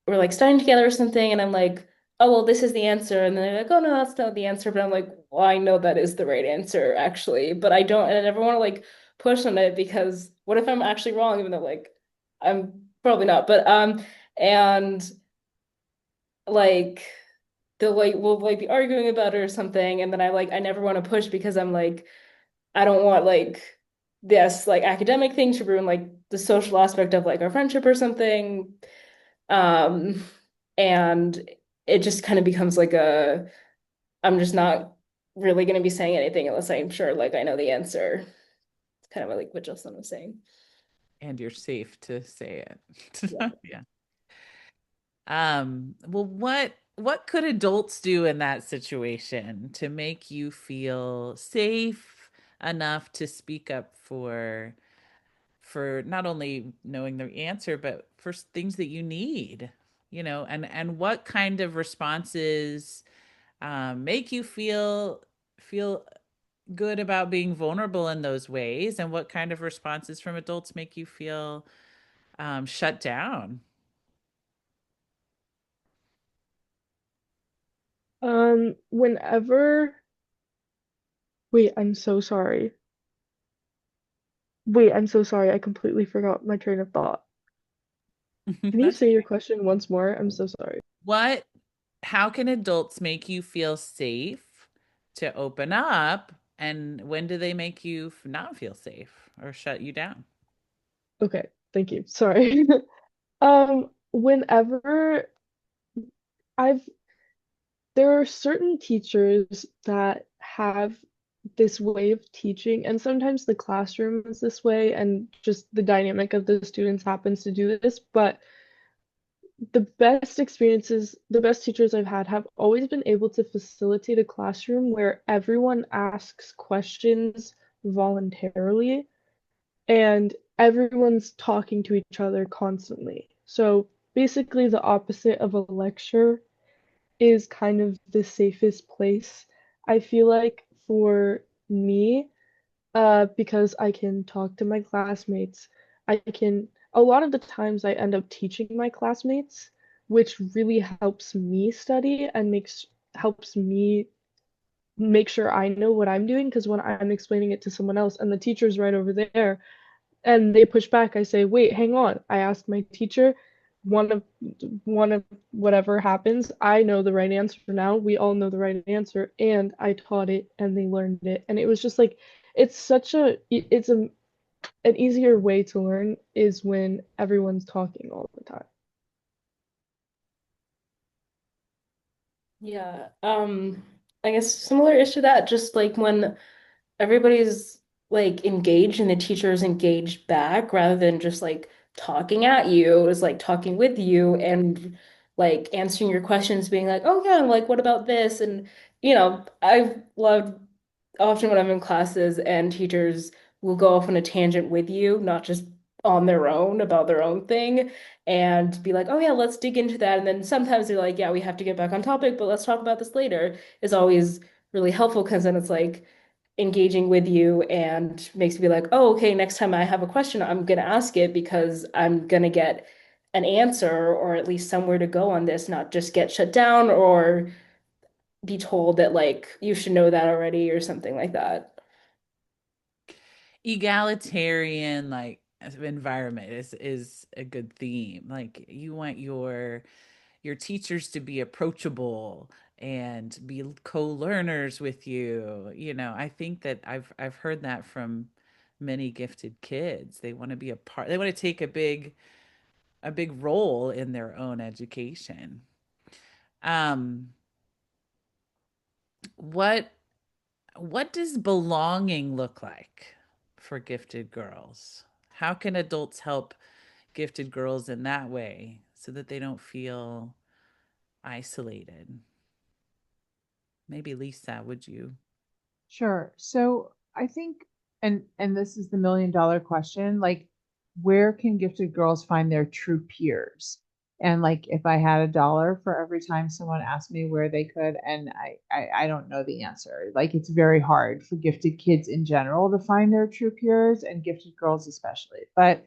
we're like studying together or something, and I'm like, oh well, this is the answer, and then they're like, oh no, that's not the answer, but I'm like, well, I know that is the right answer actually, but I don't, and I never want to like push on it because what if I'm actually wrong, even though like I'm probably not, but and like they'll like we'll like be arguing about it or something, and then I never want to push because I'm like I don't want like this like academic thing to ruin like the social aspect of like our friendship or something. Um, and it just kind of becomes like a I'm just not really going to be saying anything unless I'm sure like I know the answer. It's kind of like what Jocelyn was saying. And you're safe to say it. Yeah. Yeah. Well, what could adults do in that situation to make you feel safe enough to speak up for not only knowing the answer, but for things that you need, and what kind of responses make you feel good about being vulnerable in those ways, and what kind of responses from adults make you feel shut down. Whenever, wait, I'm so sorry. Wait, I'm so sorry. I completely forgot my train of thought. Can you That's say your question once more? I'm so sorry. what how can adults make you feel safe to open up, and when do they make you not feel safe or shut you down? Okay, thank you. Sorry. Whenever I've there are certain teachers that have this way of teaching, and sometimes the classroom is this way, and just the dynamic of the students happens to do this. But the best teachers I've had have always been able to facilitate a classroom where everyone asks questions voluntarily and everyone's talking to each other constantly. So basically, the opposite of a lecture is kind of the safest place. I feel like for me, because I can talk to my classmates, a lot of the times I end up teaching my classmates, which really helps me study and helps me make sure I know what I'm doing. Because when I'm explaining it to someone else and the teacher's right over there, and they push back, I say, wait, hang on. I ask my teacher, one of one of whatever happens, I know the right answer now. We all know the right answer, and I taught it and they learned it. And it was just like it's an easier way to learn is when everyone's talking all the time. Yeah. I guess similar-ish to that, just like when everybody's like engaged and the teacher is engaged back rather than just like talking at you, is like talking with you and like answering your questions, being like, oh yeah, like what about this? And I've loved often when I'm in classes and teachers will go off on a tangent with you, not just on their own about their own thing, and be like, oh yeah, let's dig into that. And then sometimes they're like, yeah, we have to get back on topic, but let's talk about this later, is always really helpful because then it's like engaging with you and makes me be like, oh, okay, next time I have a question, I'm gonna ask it because I'm gonna get an answer or at least somewhere to go on this, not just get shut down or be told that like you should know that already or something like that. Egalitarian, like, environment is a good theme. Like, you want your teachers to be approachable and be co-learners with you. I think that I've heard that from many gifted kids. They want to be a part, they want to take a big role in their own education. um what what does belonging look like for gifted girls? How can adults help gifted girls in that way so that they don't feel isolated? Maybe Lisa, would you? Sure. So I think, and this is the million dollar question, like, where can gifted girls find their true peers? And like if I had $1 for every time someone asked me where they could, and I don't know the answer. Like it's very hard for gifted kids in general to find their true peers and gifted girls especially. But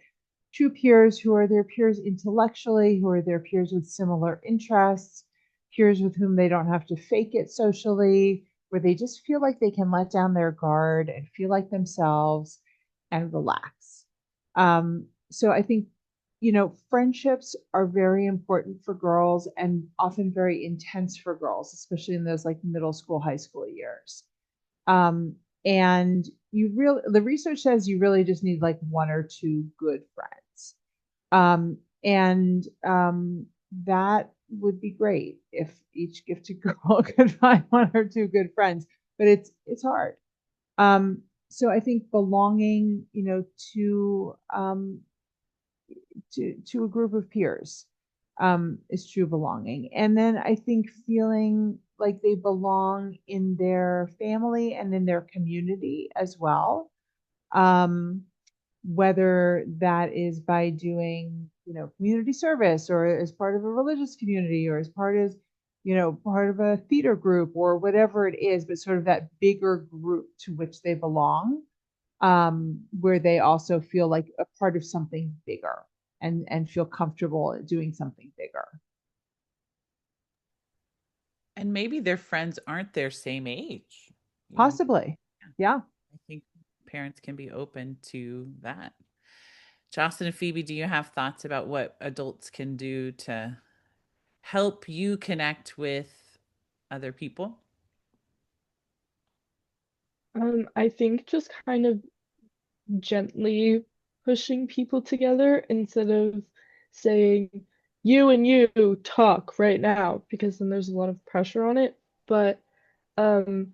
true peers who are their peers intellectually, who are their peers with similar interests, peers with whom they don't have to fake it socially, where they just feel like they can let down their guard and feel like themselves and relax. So I think, friendships are very important for girls and often very intense for girls, especially in those like middle school, high school years. Um, and the research says you really just need like one or two good friends. And that would be great if each gifted girl could find one or two good friends, but it's hard. So I think belonging, to a group of peers is true belonging. And then I think feeling like they belong in their family and in their community as well. Um, Whether that is by doing, community service or as part of a religious community or as part of a theater group or whatever it is, but sort of that bigger group to which they belong, where they also feel like a part of something bigger and feel comfortable doing something bigger. And maybe their friends aren't their same age. You know, Possibly. Yeah. I think parents can be open to that. Jocelyn and Phoebe, do you have thoughts about what adults can do to help you connect with other people? I think just kind of gently pushing people together instead of saying, you and you talk right now, because then there's a lot of pressure on it. But um,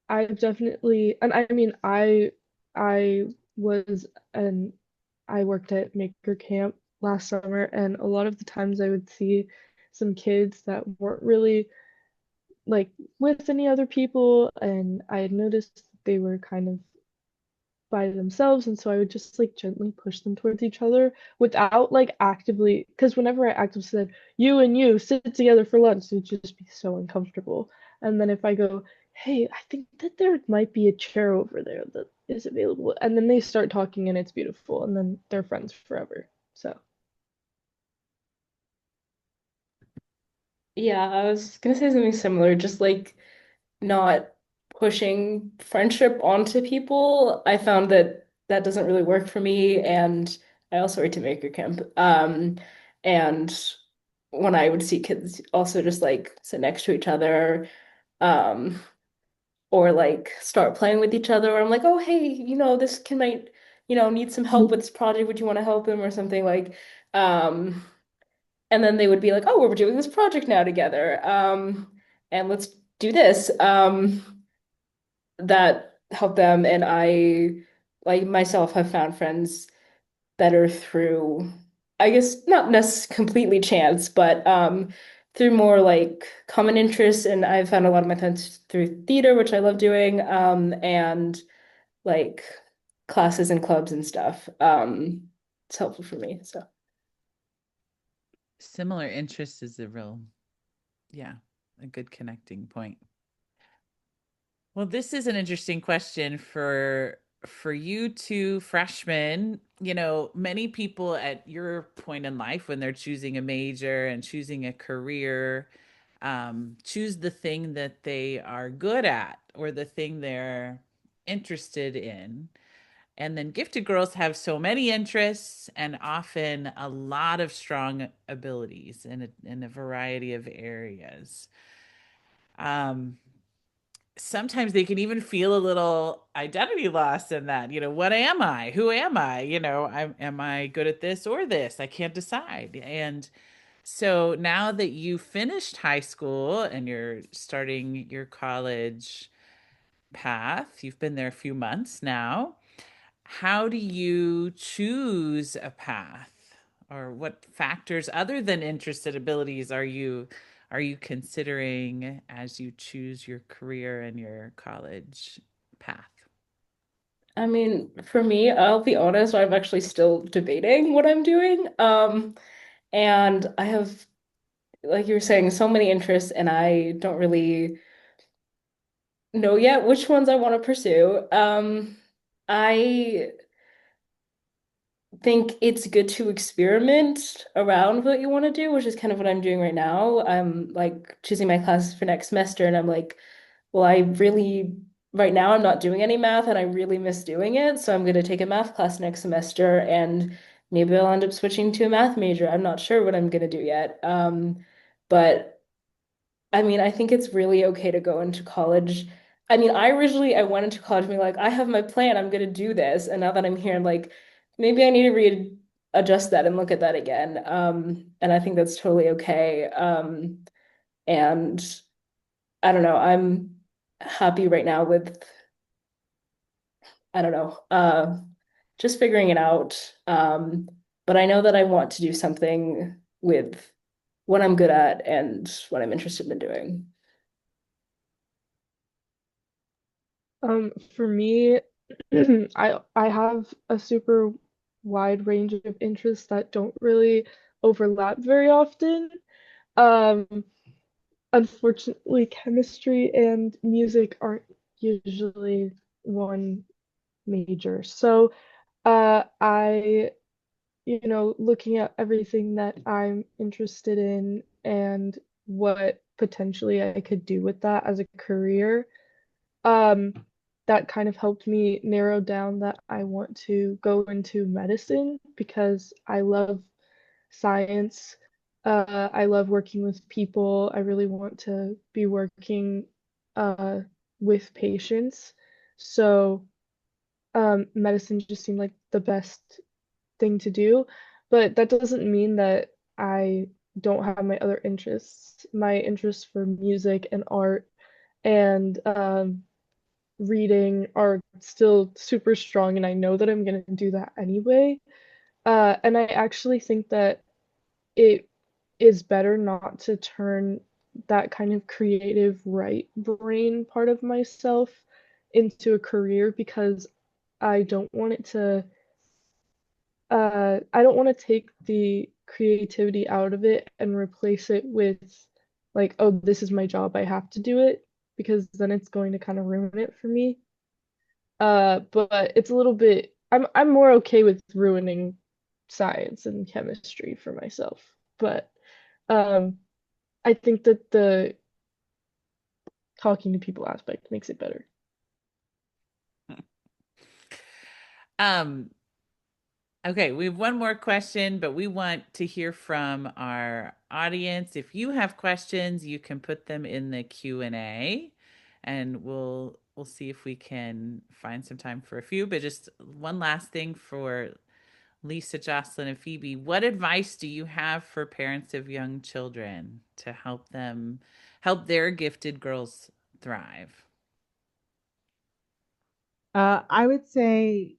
I definitely, and I mean, I was an, I worked at Maker Camp last summer, and a lot of the times I would see some kids that weren't really like with any other people, and I had noticed they were kind of by themselves, and so I would just like gently push them towards each other without like actively, because whenever I actively said you and you sit together for lunch, it would just be so uncomfortable. And then if I go, hey, I think that there might be a chair over there that is available, and then they start talking and it's beautiful, and then they're friends forever. So Yeah, I was gonna say something similar, just like not pushing friendship onto people. I found that that doesn't really work for me, and I also worked at Maker Camp. And when I would see kids also just like sit next to each other, um, or like start playing with each other, or I'm like, oh hey, this kid might, need some help with this project. Would you want to help him or something like, um, and then they would be like, oh, we're doing this project now together. And let's do this. That help them. And I, like myself, have found friends better through, I guess, not necessarily completely chance, but through more like common interests. And I've found a lot of my friends through theater, which I love doing, and like classes and clubs and stuff. It's helpful for me. So. Similar interests is a real, yeah, a good connecting point. Well, this is an interesting question for you two freshmen. Many people at your point in life when they're choosing a major and choosing a career, choose the thing that they are good at or the thing they're interested in. And then gifted girls have so many interests and often a lot of strong abilities in a variety of areas. Um, Sometimes they can even feel a little identity loss in that. What am I? Who am I? Am I good at this or this? I can't decide. And so now that you finished high school and you're starting your college path, you've been there a few months now. How do you choose a path? Or what factors other than interested abilities are you considering as you choose your career and your college path? I mean, for me, I'll be honest, I'm actually still debating what I'm doing. And I have, like you were saying, so many interests, and I don't really know yet which ones I want to pursue. I think it's good to experiment around what you want to do, which is kind of what I'm doing right now. I'm like choosing my classes for next semester, and I'm like, well, right now I'm not doing any math, and I really miss doing it. So I'm going to take a math class next semester, and maybe I'll end up switching to a math major. I'm not sure what I'm going to do yet. But I mean, I think it's really okay to go into college. I mean, I went into college being like, I have my plan, I'm gonna do this. And now that I'm here, I'm like, maybe I need to readjust that and look at that again. And I think that's totally okay. And I don't know, I'm happy right now with, I don't know, just figuring it out. But I know that I want to do something with what I'm good at and what I'm interested in doing. For me, I have a super wide range of interests that don't really overlap very often. Um, Unfortunately, chemistry and music aren't usually one major. So, looking at everything that I'm interested in and what potentially I could do with that as a career, um, that kind of helped me narrow down that I want to go into medicine because I love science. I love working with people. I really want to be working uh, with patients. So, medicine just seemed like the best thing to do. But that doesn't mean that I don't have my other interests. My interests for music and art and reading are still super strong, and I know that I'm going to do that anyway. And I actually think that it is better not to turn that kind of creative right brain part of myself into a career because I don't want it to I don't want to take the creativity out of it and replace it with like, oh, this is my job, I have to do it because then it's going to kind of ruin it for me. But it's a little bit I'm more okay with ruining science and chemistry for myself. But um I think that the talking to people aspect makes it better. Um, okay, we have one more question, but we want to hear from our audience. If you have questions, you can put them in the Q&A and we'll see if we can find some time for a few. But just one last thing for Lisa, Jocelyn, and Phoebe. What advice do you have for parents of young children to help their gifted girls thrive? I would say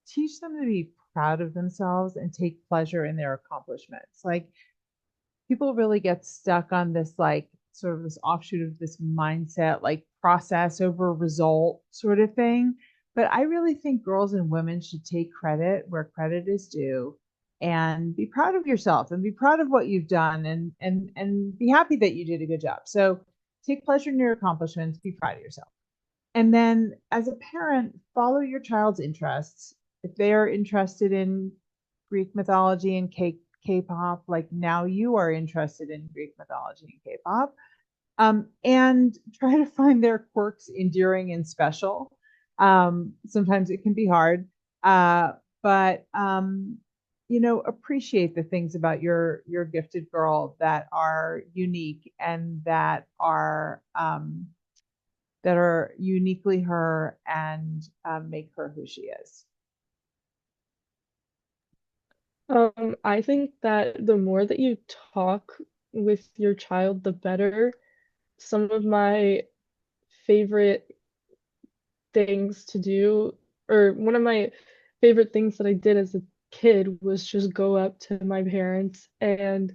teach them to be proud of themselves and take pleasure in their accomplishments. Like people really get stuck on this like sort of this offshoot of this mindset like process over result sort of thing, but I really think girls and women should take credit where credit is due and be proud of yourself and be proud of what you've done and be happy that you did a good job. So take pleasure in your accomplishments, be proud of yourself. And then as a parent, follow your child's interests. If they are interested in Greek mythology and K-pop, like now you are interested in Greek mythology and K-pop, and try to find their quirks endearing and special. Sometimes it can be hard, but appreciate the things about your gifted girl that are unique and that are uniquely her and make her who she is. I think that the more that you talk with your child, the better. Some of my favorite things to do, or one of my favorite things that I did as a kid was just go up to my parents and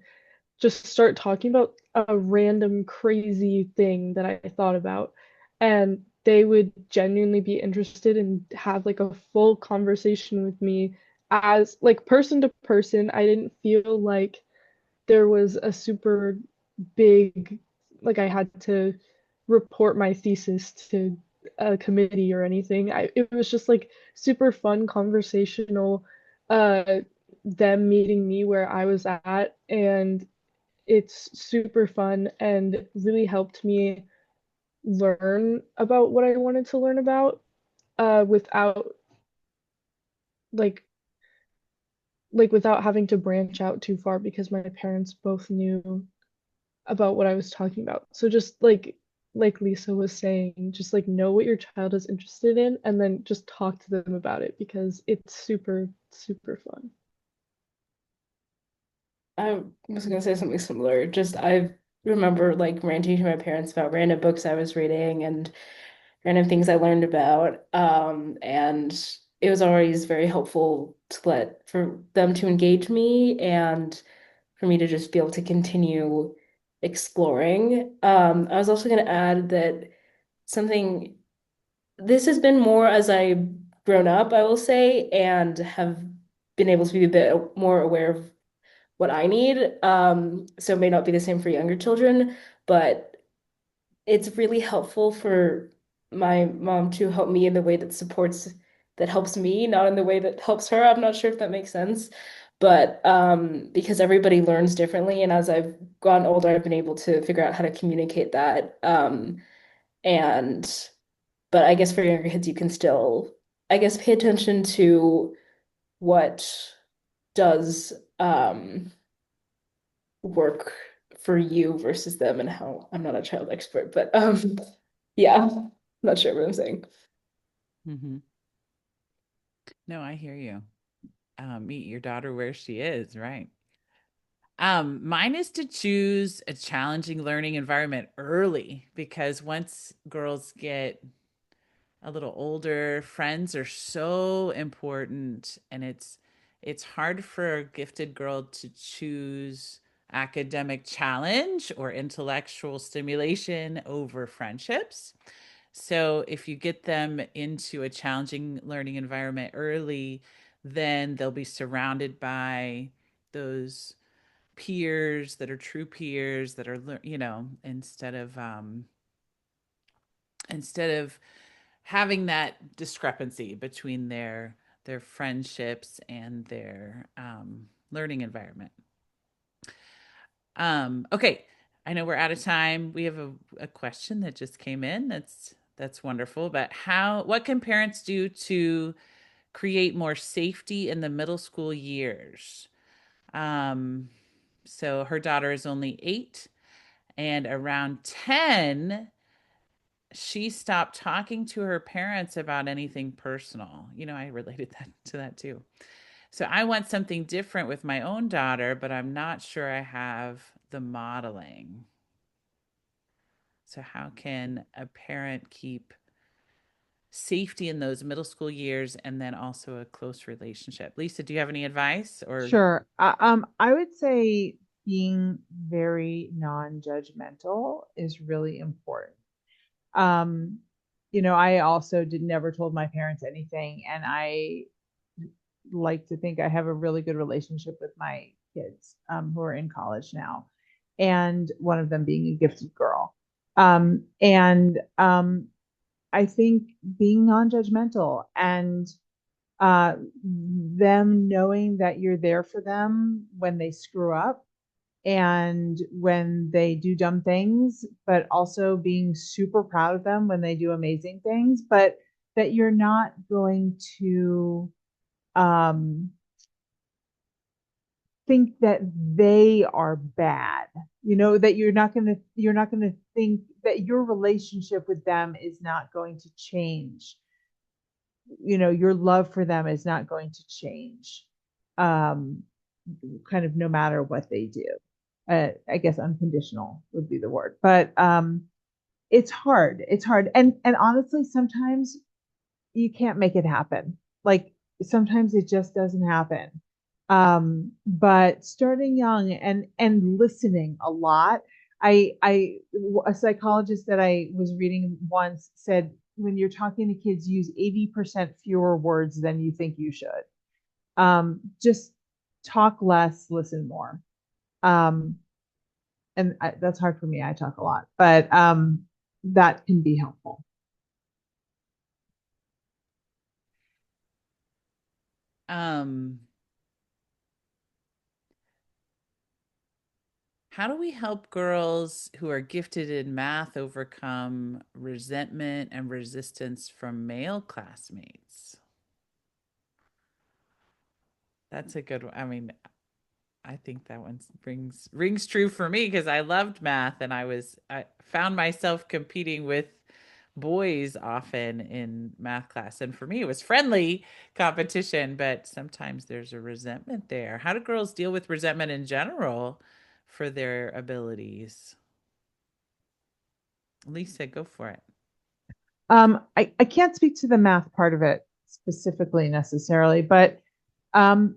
just start talking about a random crazy thing that I thought about. And they would genuinely be interested and have like a full conversation with me as like person to person. I didn't feel like there was a super big, like I had to report my thesis to a committee or anything. It was just like super fun conversational, uh, them meeting me where I was at, and it's super fun and really helped me learn about what I wanted to learn about, without like without having to branch out too far because my parents both knew about what I was talking about. So just like Lisa was saying, just like know what your child is interested in and then just talk to them about it because it's super, super fun. I was gonna say something similar. Just I remember like ranting to my parents about random books I was reading and random things I learned about. And it was always very helpful to let for them to engage me and for me to just be able to continue exploring. I was also gonna add that something this has been more as I've grown up, I will say, and have been able to be a bit more aware of what I need. So it may not be the same for younger children, but it's really helpful for my mom to help me in the way that supports, that helps me, not in the way that helps her. I'm not sure if that makes sense. But because everybody learns differently, and as I've gotten older, I've been able to figure out how to communicate that. And but I guess for younger kids, you can still, I guess, pay attention to what does work for you versus them and how I'm not a child expert, but yeah, I'm not sure what I'm saying. Mm-hmm. No, I hear you. Meet your daughter where she is, right? Mine is to choose a challenging learning environment early because once girls get a little older, friends are so important, and it's hard for a gifted girl to choose academic challenge or intellectual stimulation over friendships. So if you get them into a challenging learning environment early, then they'll be surrounded by those peers that are true peers that are, instead of having that discrepancy between their friendships and their learning environment. Okay, I know we're out of time. We have a question that just came in. That's wonderful. But what can parents do to create more safety in the middle school years? Um, so her daughter is only 8, and around 10, she stopped talking to her parents about anything personal. I related that to that too. So I want something different with my own daughter, but I'm not sure I have the modeling. So how can a parent keep safety in those middle school years and then also a close relationship? Lisa, do you have any advice or Sure. I would say being very non-judgmental is really important. Um, I also did never told my parents anything, and I like to think I have a really good relationship with my kids, who are in college now, and one of them being a gifted girl. And I think being non-judgmental and them knowing that you're there for them when they screw up and when they do dumb things, but also being super proud of them when they do amazing things, but that you're not going to um, think that they are bad. That you're not going to think that your relationship with them is not going to change. Your love for them is not going to change. Um, kind of no matter what they do. I guess unconditional would be the word, but it's hard. It's hard, and honestly, sometimes you can't make it happen. Like sometimes it just doesn't happen. But starting young and listening a lot. A psychologist that I was reading once said when you're talking to kids, use 80% fewer words than you think you should. Just talk less, listen more. Um, that's hard for me. I talk a lot, but that can be helpful. Um, how do we help girls who are gifted in math overcome resentment and resistance from male classmates? That's a good one. I mean, I think that one rings true for me because I loved math and I found myself competing with boys often in math class. And for me, it was friendly competition, but sometimes there's a resentment there. How do girls deal with resentment in general for their abilities? Lisa, go for it. I can't speak to the math part of it specifically necessarily, but um,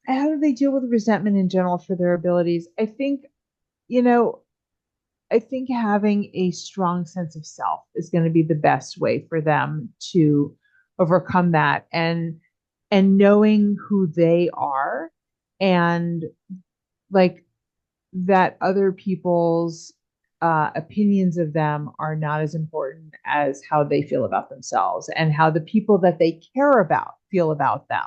how do they deal with resentment in general for their abilities? You know, I think having a strong sense of self is going to be the best way for them to overcome that, and knowing who they are, and like that other people's opinions of them are not as important as how they feel about themselves and how the people that they care about feel about them.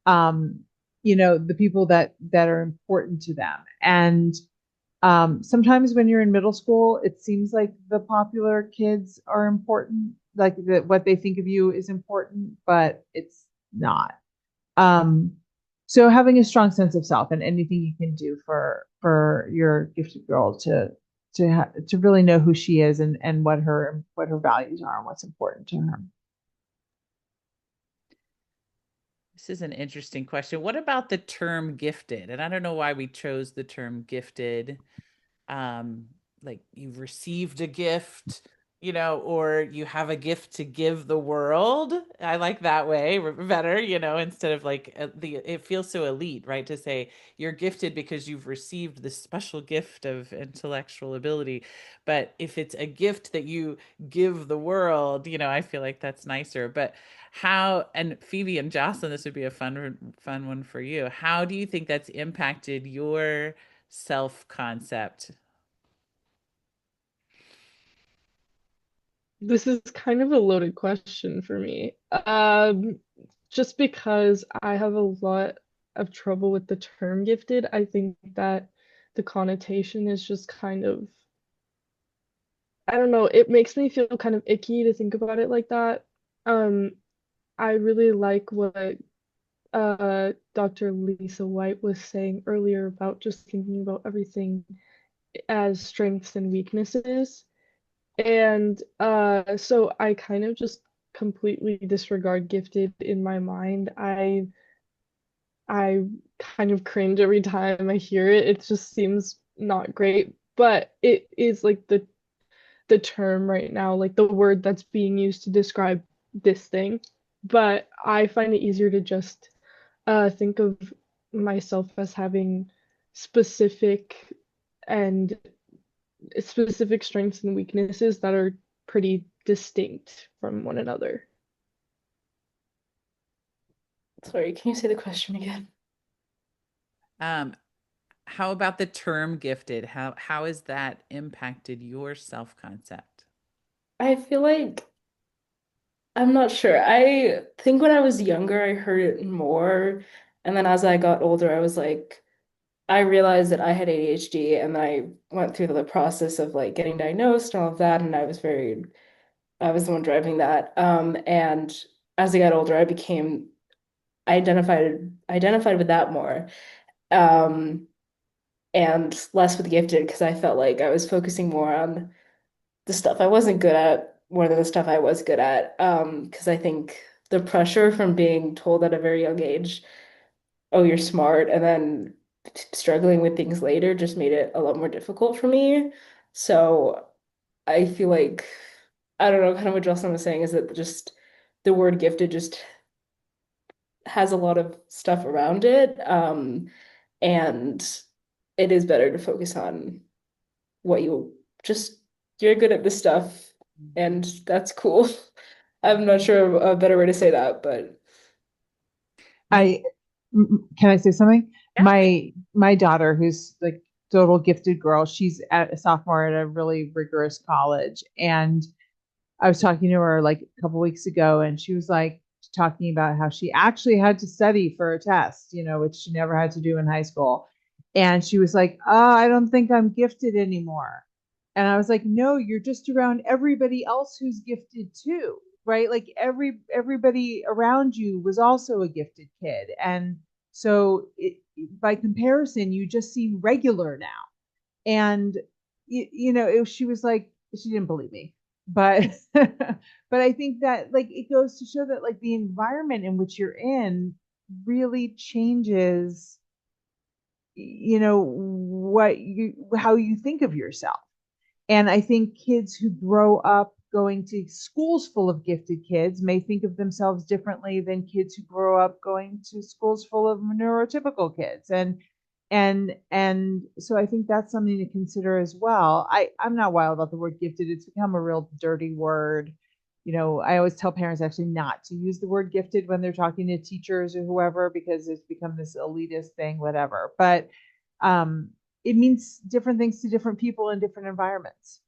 Um, the people that are important to them. And sometimes when you're in middle school, it seems like the popular kids are important, like what they think of you is important, but it's not. Um, so having a strong sense of self and anything you can do for your gifted girl to really know who she is and what her values are and what's important to her. This is an interesting question. What about the term gifted? And I don't know why we chose the term gifted. um like you've received a gift, or you have a gift to give the world. I like that way better, instead of like the it feels so elite, right, to say you're gifted because you've received this special gift of intellectual ability. But if it's a gift that you give the world, I feel like that's nicer. But how, and Phoebe and Jocelyn, this would be a fun one for you. How do you think that's impacted your self concept? This is kind of a loaded question for me. Just because I have a lot of trouble with the term gifted, I think that the connotation is just kind of, I don't know, it makes me feel kind of icky to think about it like that. Um, I really like what Dr. Lisa White was saying earlier about just thinking about everything as strengths and weaknesses. And so I kind of just completely disregard gifted in my mind. I kind of cringe every time I hear it. It just seems not great, but it is like the term right now, like the word that's being used to describe this thing. But I find it easier to just think of myself as having specific and specific strengths and weaknesses that are pretty distinct from one another. Sorry, can you say the question again? um how about the term gifted? How has that impacted your self concept? I feel like I'm not sure. I think when I was younger, I heard it more. And then as I got older, I was like, I realized that I had ADHD and I went through the process of like getting diagnosed and all of that. And I was the one driving that. And as I got older, I identified with that more. Um, and less with gifted because I felt like I was focusing more on the stuff I wasn't good at more than the stuff I was good at. Because I think the pressure from being told at a very young age, oh, you're smart, and then struggling with things later just made it a lot more difficult for me. So I feel like, I don't know, kind of what Jocelyn was saying is that just the word gifted just has a lot of stuff around it. And it is better to focus on what you just, you're good at this stuff, and that's cool. I'm not sure a better way to say that, but I Can I say something? My daughter, who's like total gifted girl, she's a sophomore at a really rigorous college, and I was talking to her like a couple weeks ago, and she was like talking about how she actually had to study for a test, which she never had to do in high school. And she was like, "Oh, I don't think I'm gifted anymore." And I was like, "No, you're just around everybody else who's gifted too, right? Like everybody around you was also a gifted kid, and so by comparison, you just seem regular now." And she was like, she didn't believe me, but but I think that like it goes to show that like the environment in which you're in really changes, what you how you think of yourself. And I think kids who grow up going to schools full of gifted kids may think of themselves differently than kids who grow up going to schools full of neurotypical kids. And so I think that's something to consider as well. I'm not wild about the word gifted. It's become a real dirty word. I always tell parents actually not to use the word gifted when they're talking to teachers or whoever, because it's become this elitist thing, whatever. But um, it means different things to different people in different environments.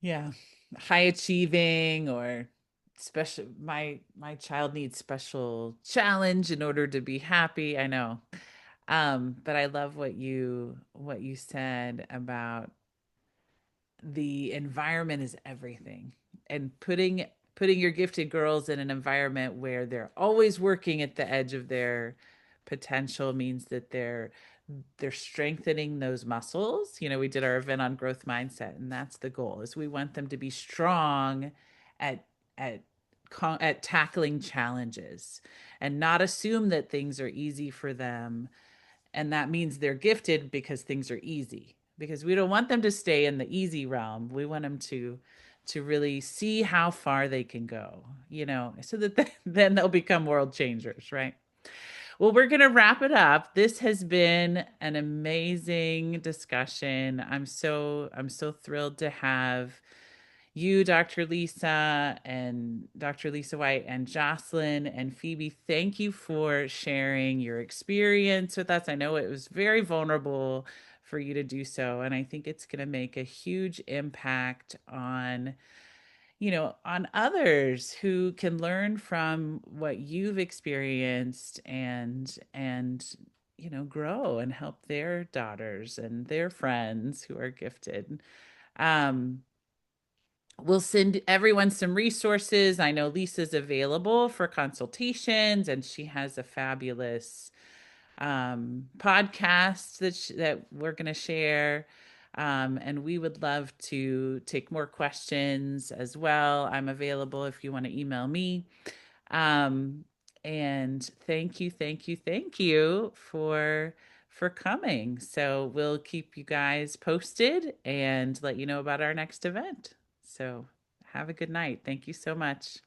Yeah. High achieving or special my child needs special challenge in order to be happy. I know. But I love what you said about the environment is everything, and putting your gifted girls in an environment where they're always working at the edge of their potential means that they're strengthening those muscles. We did our event on growth mindset, and that's the goal, is we want them to be strong at at at tackling challenges and not assume that things are easy for them, and that means they're gifted because things are easy, because we don't want them to stay in the easy realm. We want them to really see how far they can go, so that then they'll become world changers, right? Well, we're going to wrap it up. This has been an amazing discussion. I'm so thrilled to have you, Dr. Lisa, and Dr. Lisa White, and Jocelyn and Phoebe. Thank you for sharing your experience with us. I know it was very vulnerable for you to do so, and I think it's going to make a huge impact on others who can learn from what you've experienced, and grow and help their daughters and their friends who are gifted. Um, we'll send everyone some resources. I know Lisa's available for consultations, and she has a fabulous podcast that we're going to share. And we would love to take more questions as well. I'm available if you want to email me. Um, and thank you for coming. So we'll keep you guys posted and let you know about our next event. So have a good night. Thank you so much.